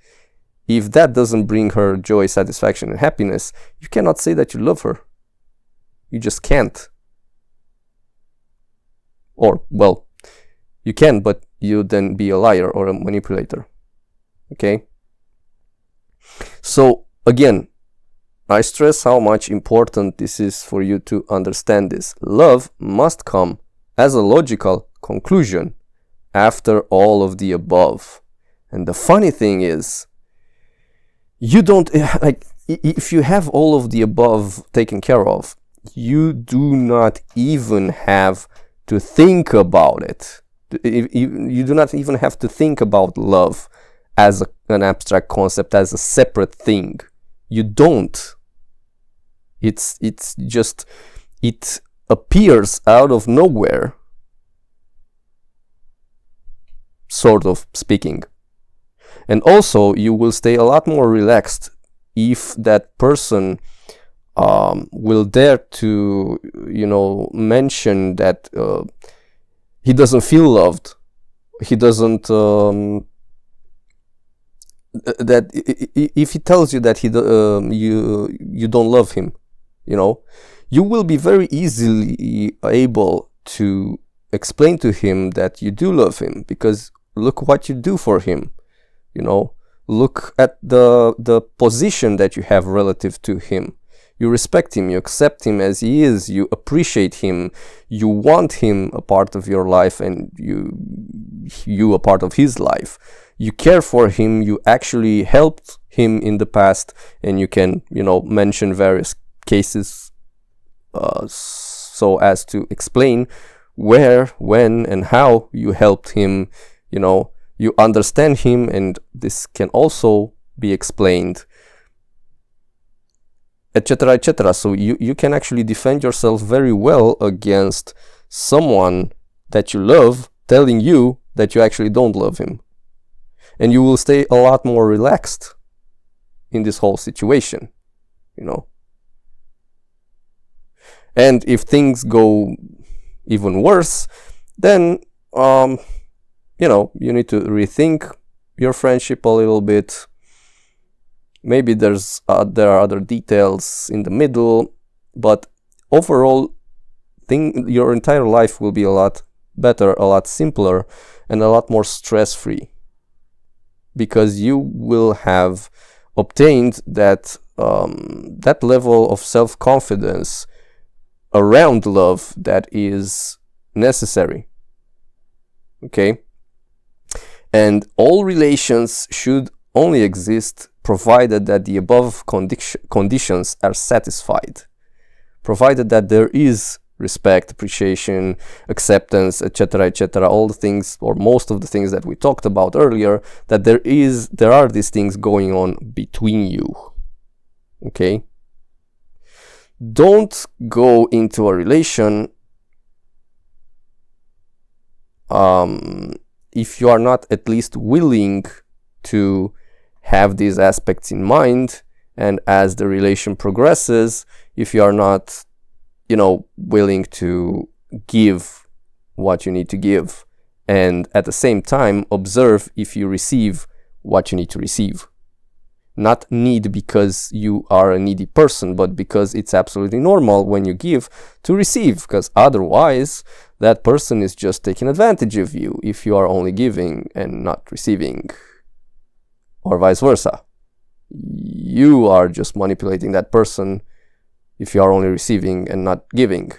If that doesn't bring her joy, satisfaction, and happiness, you cannot say that you love her. You just can't. Or, well, you can, but you then be a liar or a manipulator. Okay? So again, I stress how much important this is for you to understand this. Love must come as a logical conclusion after all of the above. And the funny thing is, you don't, like, if you have all of the above taken care of, you do not even have to think about it. You do not even have to think about love as an abstract concept, as a separate thing. You don't. It's just, it appears out of nowhere, sort of speaking. And also, you will stay a lot more relaxed if that person will dare to, mention that he doesn't feel loved. He doesn't. That if he tells you that you don't love him, you will be very easily able to explain to him that you do love him, because look what you do for him. Look at the position that you have relative to him. You respect him, you accept him as he is, you appreciate him, you want him a part of your life, and you a part of his life. You care for him, you actually helped him in the past, and you can, mention various cases so as to explain where, when, and how you helped him. You understand him, and this can also be explained, etc., etc. So you can actually defend yourself very well against someone that you love telling you that you actually don't love him. And you will stay a lot more relaxed in this whole situation, And if things go even worse, then, you need to rethink your friendship a little bit. Maybe there are other details in the middle, but overall, your entire life will be a lot better, a lot simpler, and a lot more stress-free, because you will have obtained that level of self-confidence around love that is necessary. Okay? And all relations should only exist provided that the above conditions are satisfied. Provided that there is respect, appreciation, acceptance, etc., etc., all the things, or most of the things that we talked about earlier, that there are these things going on between you. Okay? Don't go into a relation if you are not at least willing to have these aspects in mind, and as the relation progresses, if you are not, willing to give what you need to give, and at the same time observe if you receive what you need to receive. Not need because you are a needy person, but because it's absolutely normal when you give to receive, because otherwise that person is just taking advantage of you if you are only giving and not receiving, or vice versa. You are just manipulating that person if you are only receiving and not giving.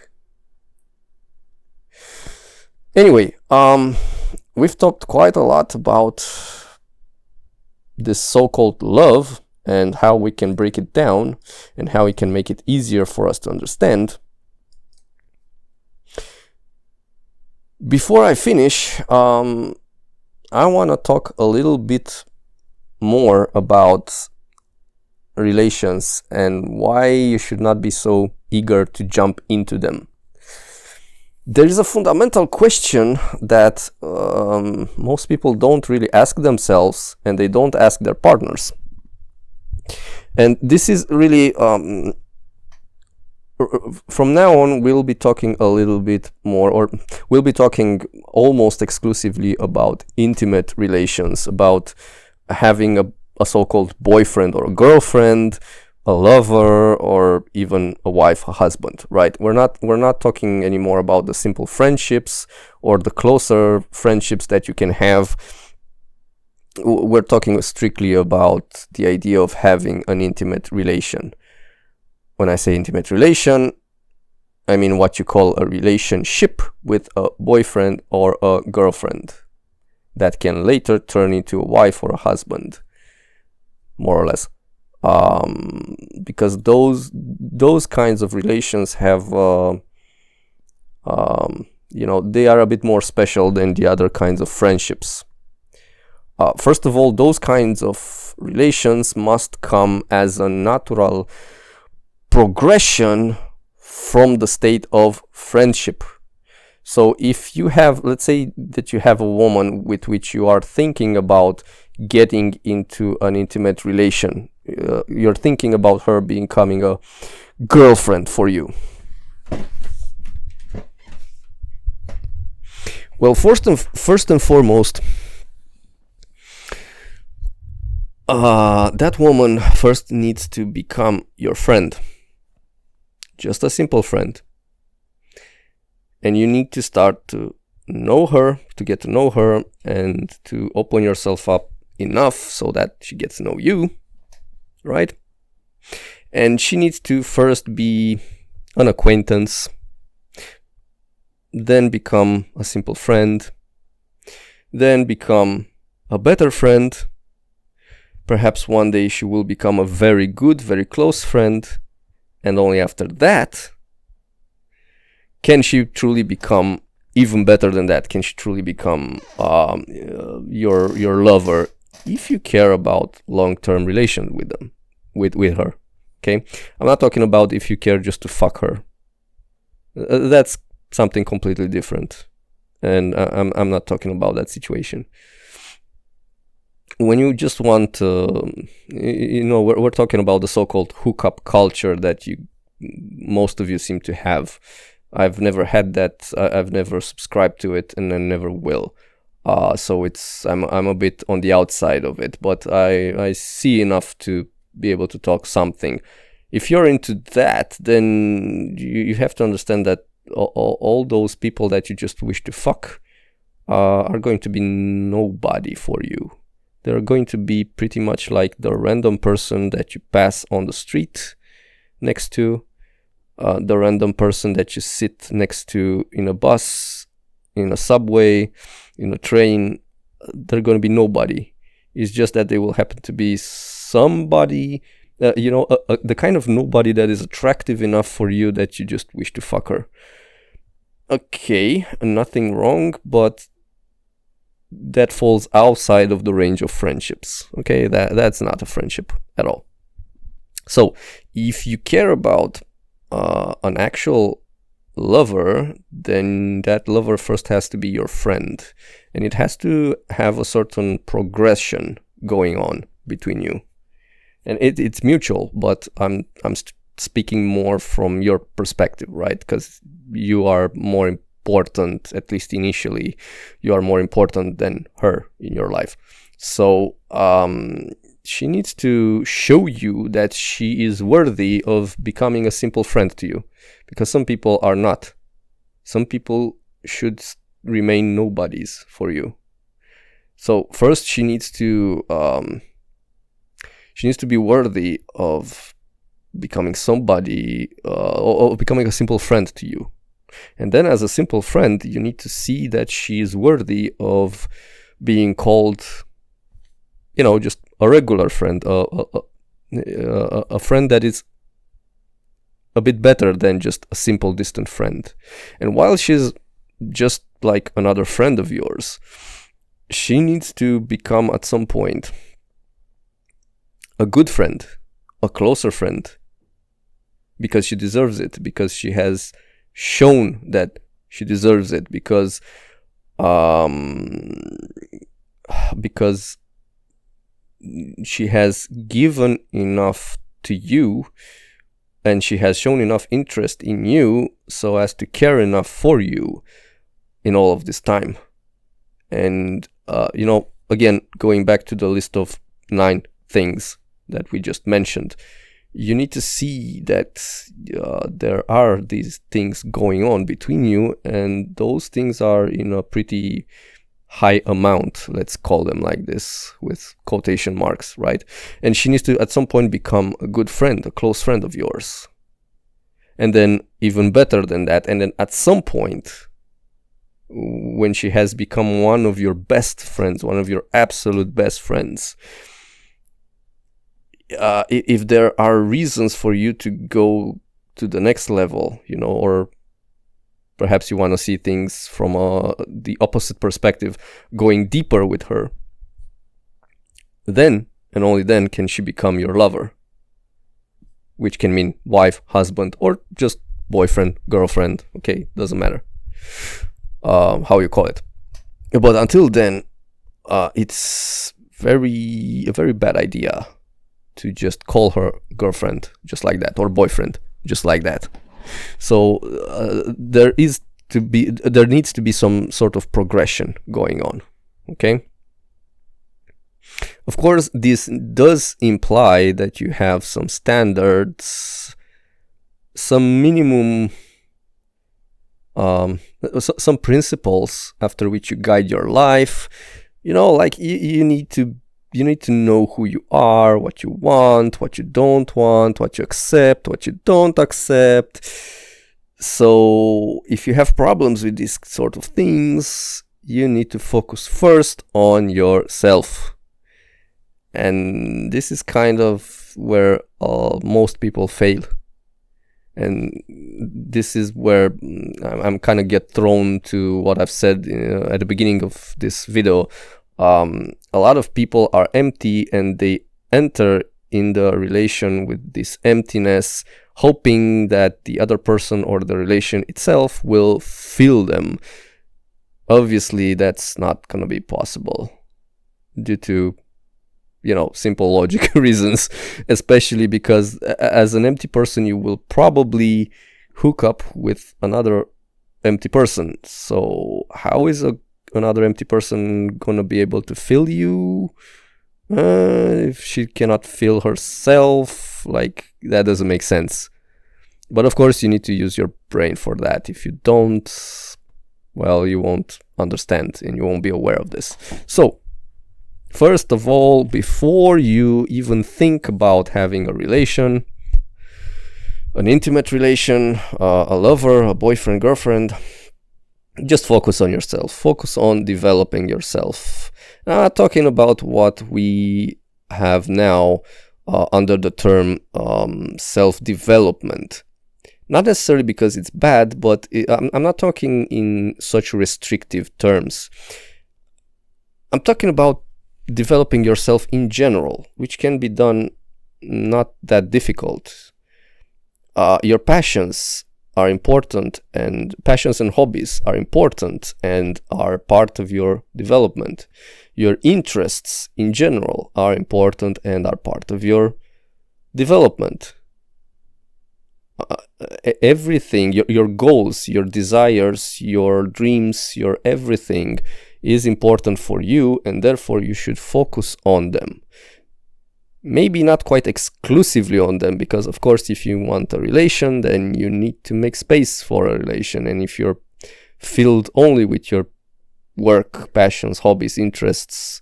Anyway, we've talked quite a lot about this so-called love and how we can break it down and how we can make it easier for us to understand. Before I finish, I want to talk a little bit more about relations and why you should not be so eager to jump into them. There is a fundamental question that most people don't really ask themselves, and they don't ask their partners. And this is really, from now on, we'll be talking a little bit more, or we'll be talking almost exclusively about intimate relations, about having a so-called boyfriend or a girlfriend, a lover, or even a wife, a husband, right? We're not talking anymore about the simple friendships or the closer friendships that you can have we're talking strictly about the idea of having an intimate relation. When I say intimate relation, I mean what you call a relationship with a boyfriend or a girlfriend that can later turn into a wife or a husband, more or less. Because those kinds of relations have, they are a bit more special than the other kinds of friendships. First of all, those kinds of relations must come as a natural progression from the state of friendship. So if you have, let's say that you have a woman with which you are thinking about getting into an intimate relation, you're thinking about her becoming a girlfriend for you. Well, first and foremost, that woman first needs to become your friend. Just a simple friend. And you need to start to know her, to get to know her, and to open yourself up enough so that she gets to know you, right? And she needs to first be an acquaintance, then become a simple friend, then become a better friend. Perhaps one day she will become a very good, very close friend, and only after that can she truly become even better than that. Can she truly become your lover, if you care about long-term relation with them, with her? Okay, I'm not talking about if you care just to fuck her. That's something completely different, and I'm not talking about that situation. When you just want, we're talking about the so-called hookup culture that most of you seem to have. I've never had that. I've never subscribed to it, and I never will. So I'm a bit on the outside of it, but I see enough to be able to talk something. If you're into that, then you have to understand that all those people that you just wish to fuck are going to be nobody for you. They're going to be pretty much like the random person that you pass on the street next to, the random person that you sit next to in a bus, in a subway, in a train. They're going to be nobody. It's just that they will happen to be somebody, the kind of nobody that is attractive enough for you that you just wish to fuck her. Okay, nothing wrong, but that falls outside of the range of friendships. Okay, that's not a friendship at all. So if you care about an actual lover, then that lover first has to be your friend, and it has to have a certain progression going on between you, and it's mutual. But I'm speaking more from your perspective, right? Because you are more important, at least initially. You are more important than her in your life. So she needs to show you that she is worthy of becoming a simple friend to you, because some people are not. Some people should remain nobodies for you. So first she needs to be worthy of becoming somebody, or becoming a simple friend to you. And then as a simple friend, you need to see that she is worthy of being called, just a regular friend, a friend that is a bit better than just a simple distant friend. And while she's just like another friend of yours, she needs to become at some point a good friend, a closer friend, because she deserves it, because she has shown that she deserves it, because she has given enough to you, and she has shown enough interest in you so as to care enough for you in all of this time. And again, going back to the list of 9 things that we just mentioned, you need to see that there are these things going on between you, and those things are in a pretty high amount, let's call them like this with quotation marks, right? And she needs to at some point become a good friend, a close friend of yours. And then even better than that, and then at some point, when she has become one of your best friends, one of your absolute best friends, if there are reasons for you to go to the next level, or perhaps you want to see things from the opposite perspective, going deeper with her, then and only then can she become your lover, which can mean wife, husband, or just boyfriend, girlfriend. Okay, doesn't matter how you call it. But until then, it's a very bad idea to just call her girlfriend just like that, or boyfriend just like that. So there needs to be some sort of progression going on. Okay. Of course, this does imply that you have some standards, some minimum, some principles after which you guide your life. Like you need to know who you are, what you want, what you don't want, what you accept, what you don't accept. So if you have problems with these sort of things, you need to focus first on yourself. And this is kind of where most people fail. And this is where I'm kind of get thrown to what I've said at the beginning of this video. A lot of people are empty and they enter in the relation with this emptiness, hoping that the other person or the relation itself will fill them. Obviously, that's not going to be possible due to, simple logic reasons, especially because as an empty person, you will probably hook up with another empty person. So how is another empty person gonna be able to fill you if she cannot fill herself? Like, that doesn't make sense. But of course, you need to use your brain for that. If you don't, well, you won't understand and you won't be aware of this. So first of all, before you even think about having a relation, an intimate relation, a lover, a boyfriend, girlfriend, just focus on yourself. Focus on developing yourself. Talking about what we have now under the term self-development. Not necessarily because it's bad, but I'm not talking in such restrictive terms. I'm talking about developing yourself in general, which can be done not that difficult. Your passions are important, and passions and hobbies are important and are part of your development. Your interests in general are important and are part of your development. Everything, your goals, your desires, your dreams, your everything is important for you, and therefore you should focus on them. Maybe not quite exclusively on them, because of course if you want a relation, then you need to make space for a relation. And if you're filled only with your work, passions, hobbies, interests,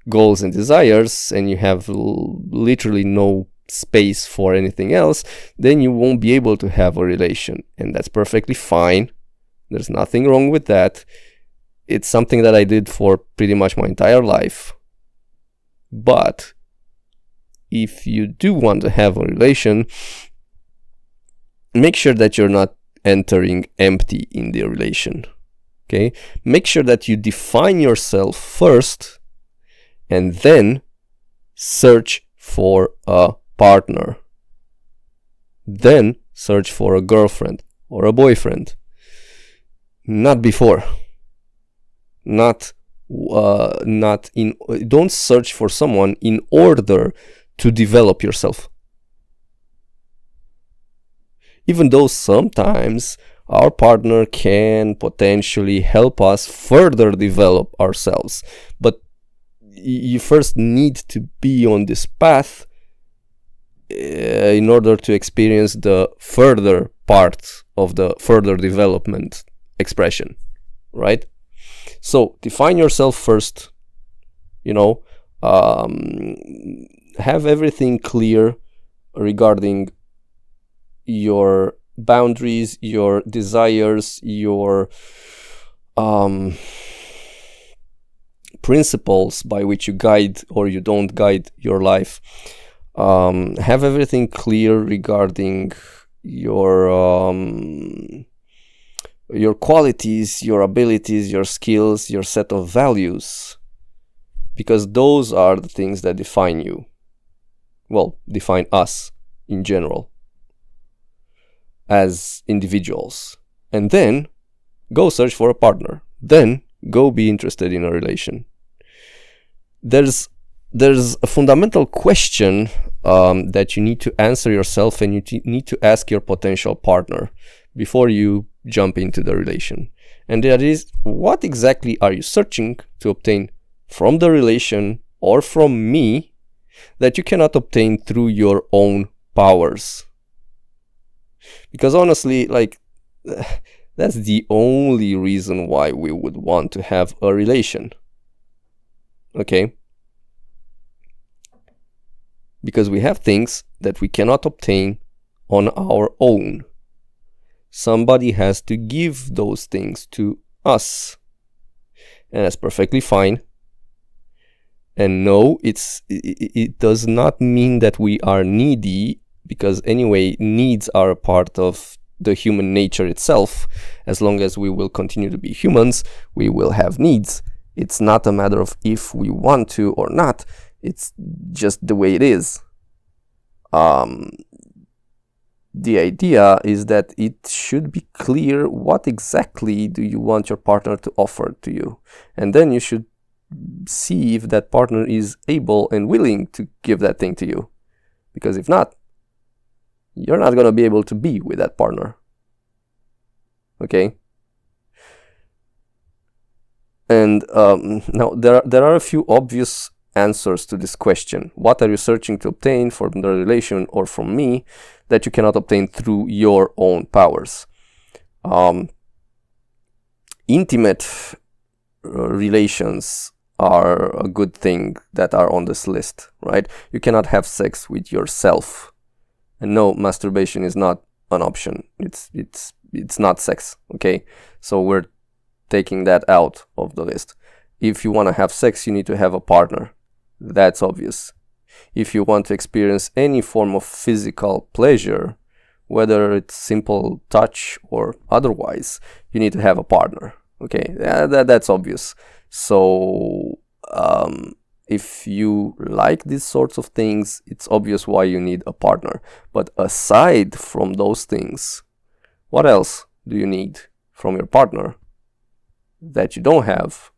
goals and desires, and you have literally no space for anything else, then you won't be able to have a relation. And that's perfectly fine. There's nothing wrong with that. It's something that I did for pretty much my entire life. But if you do want to have a relation, make sure that you're not entering empty in the relation. Okay? Make sure that you define yourself first and then search for a partner. Then search for a girlfriend or a boyfriend. Not before. Don't search for someone in order to develop yourself. Even though sometimes our partner can potentially help us further develop ourselves, but you first need to be on this path in order to experience the further part of the further development expression, right? So define yourself first, have everything clear regarding your boundaries, your desires, your principles by which you guide or you don't guide your life. Have everything clear regarding your qualities, your abilities, your skills, your set of values, because those are the things that define you. Well, define us in general as individuals. And then go search for a partner. Then go be interested in a relation. There's a fundamental question that you need to answer yourself, and you need to ask your potential partner before you jump into the relation. And that is, what exactly are you searching to obtain from the relation or from me that you cannot obtain through your own powers? Because honestly, that's the only reason why we would want to have a relation. Okay? Because we have things that we cannot obtain on our own. Somebody has to give those things to us. And that's perfectly fine. And no, it does not mean that we are needy, because anyway, needs are a part of the human nature itself. As long as we will continue to be humans, we will have needs. It's not a matter of if we want to or not. It's just the way it is. The idea is that it should be clear what exactly do you want your partner to offer to you. And then you should see if that partner is able and willing to give that thing to you. Because if not, you're not going to be able to be with that partner. Okay? And now there are a few obvious answers to this question. What are you searching to obtain from the relation or from me that you cannot obtain through your own powers? Intimate relations are a good thing that are on this list, right? You cannot have sex with yourself. And no, masturbation is not an option. It's not sex, okay? So we're taking that out of the list. If you want to have sex, you need to have a partner. That's obvious. If you want to experience any form of physical pleasure, whether it's simple touch or otherwise, you need to have a partner. Okay, that's obvious. So if you like these sorts of things, it's obvious why you need a partner. But aside from those things, what else do you need from your partner that you don't have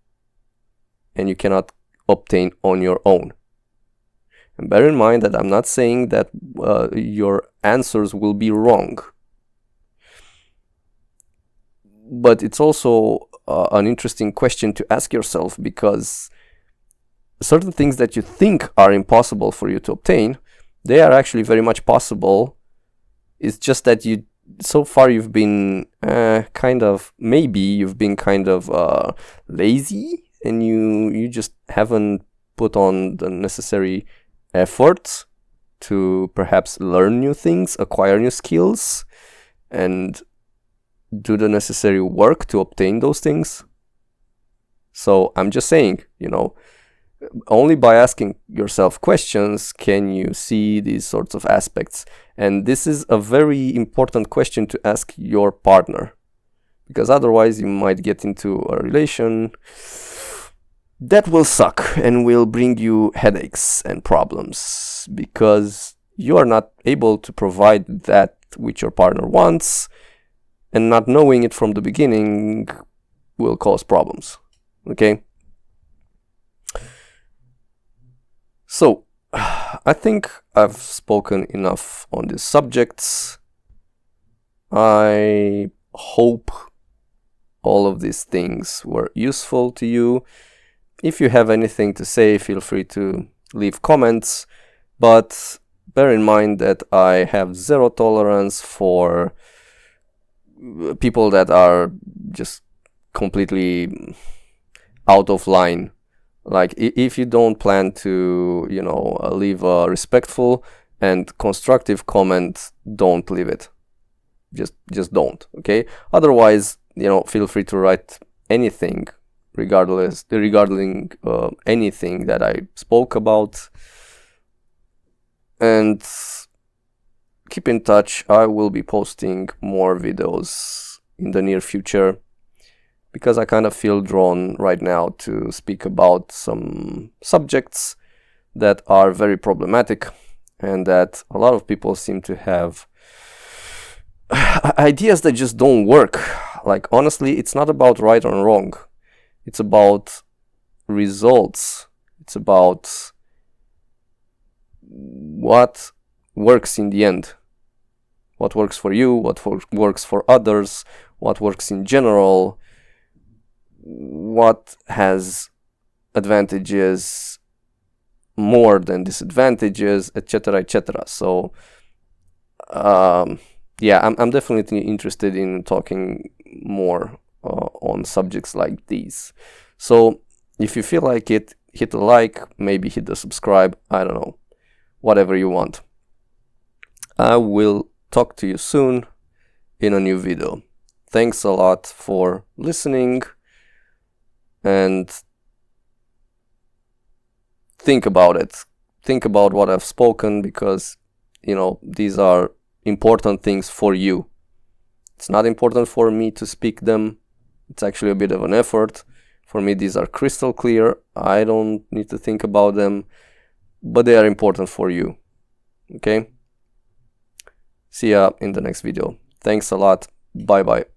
and you cannot obtain on your own? And bear in mind that I'm not saying that your answers will be wrong. But it's also an interesting question to ask yourself, because certain things that you think are impossible for you to obtain, they are actually very much possible. It's just that so far you've been lazy, and you just haven't put on the necessary effort to perhaps learn new things, acquire new skills, and do the necessary work to obtain those things. So I'm just saying, only by asking yourself questions can you see these sorts of aspects. And this is a very important question to ask your partner, because otherwise you might get into a relation that will suck and will bring you headaches and problems, because you are not able to provide that which your partner wants, and not knowing it from the beginning will cause problems. Okay? So, I think I've spoken enough on these subjects. I hope all of these things were useful to you. If you have anything to say, feel free to leave comments. But bear in mind that I have zero tolerance for people that are just completely out of line. Like if you don't plan to, you know, leave a respectful and constructive comment, don't leave it. Just don't. Okay. Otherwise, you know, feel free to write anything, regarding anything that I spoke about, and keep in touch. I will be posting more videos in the near future, because I kind of feel drawn right now to speak about some subjects that are very problematic and that a lot of people seem to have ideas that just don't work. Like, honestly, it's not about right or wrong. It's about results. It's about what works in the end. What works for you, what works for others, what works in general, what has advantages more than disadvantages, etc., etc. So yeah, I'm definitely interested in talking more on subjects like these. So if you feel like it, hit a like, maybe hit the subscribe, I don't know, whatever you want. I will talk to you soon in a new video. Thanks a lot for listening, and think about it. Think about what I've spoken, because, you know, these are important things for you. It's not important for me to speak them. It's actually a bit of an effort. For me, these are crystal clear. I don't need to think about them, but they are important for you. Okay? See ya in the next video. Thanks a lot. Bye bye.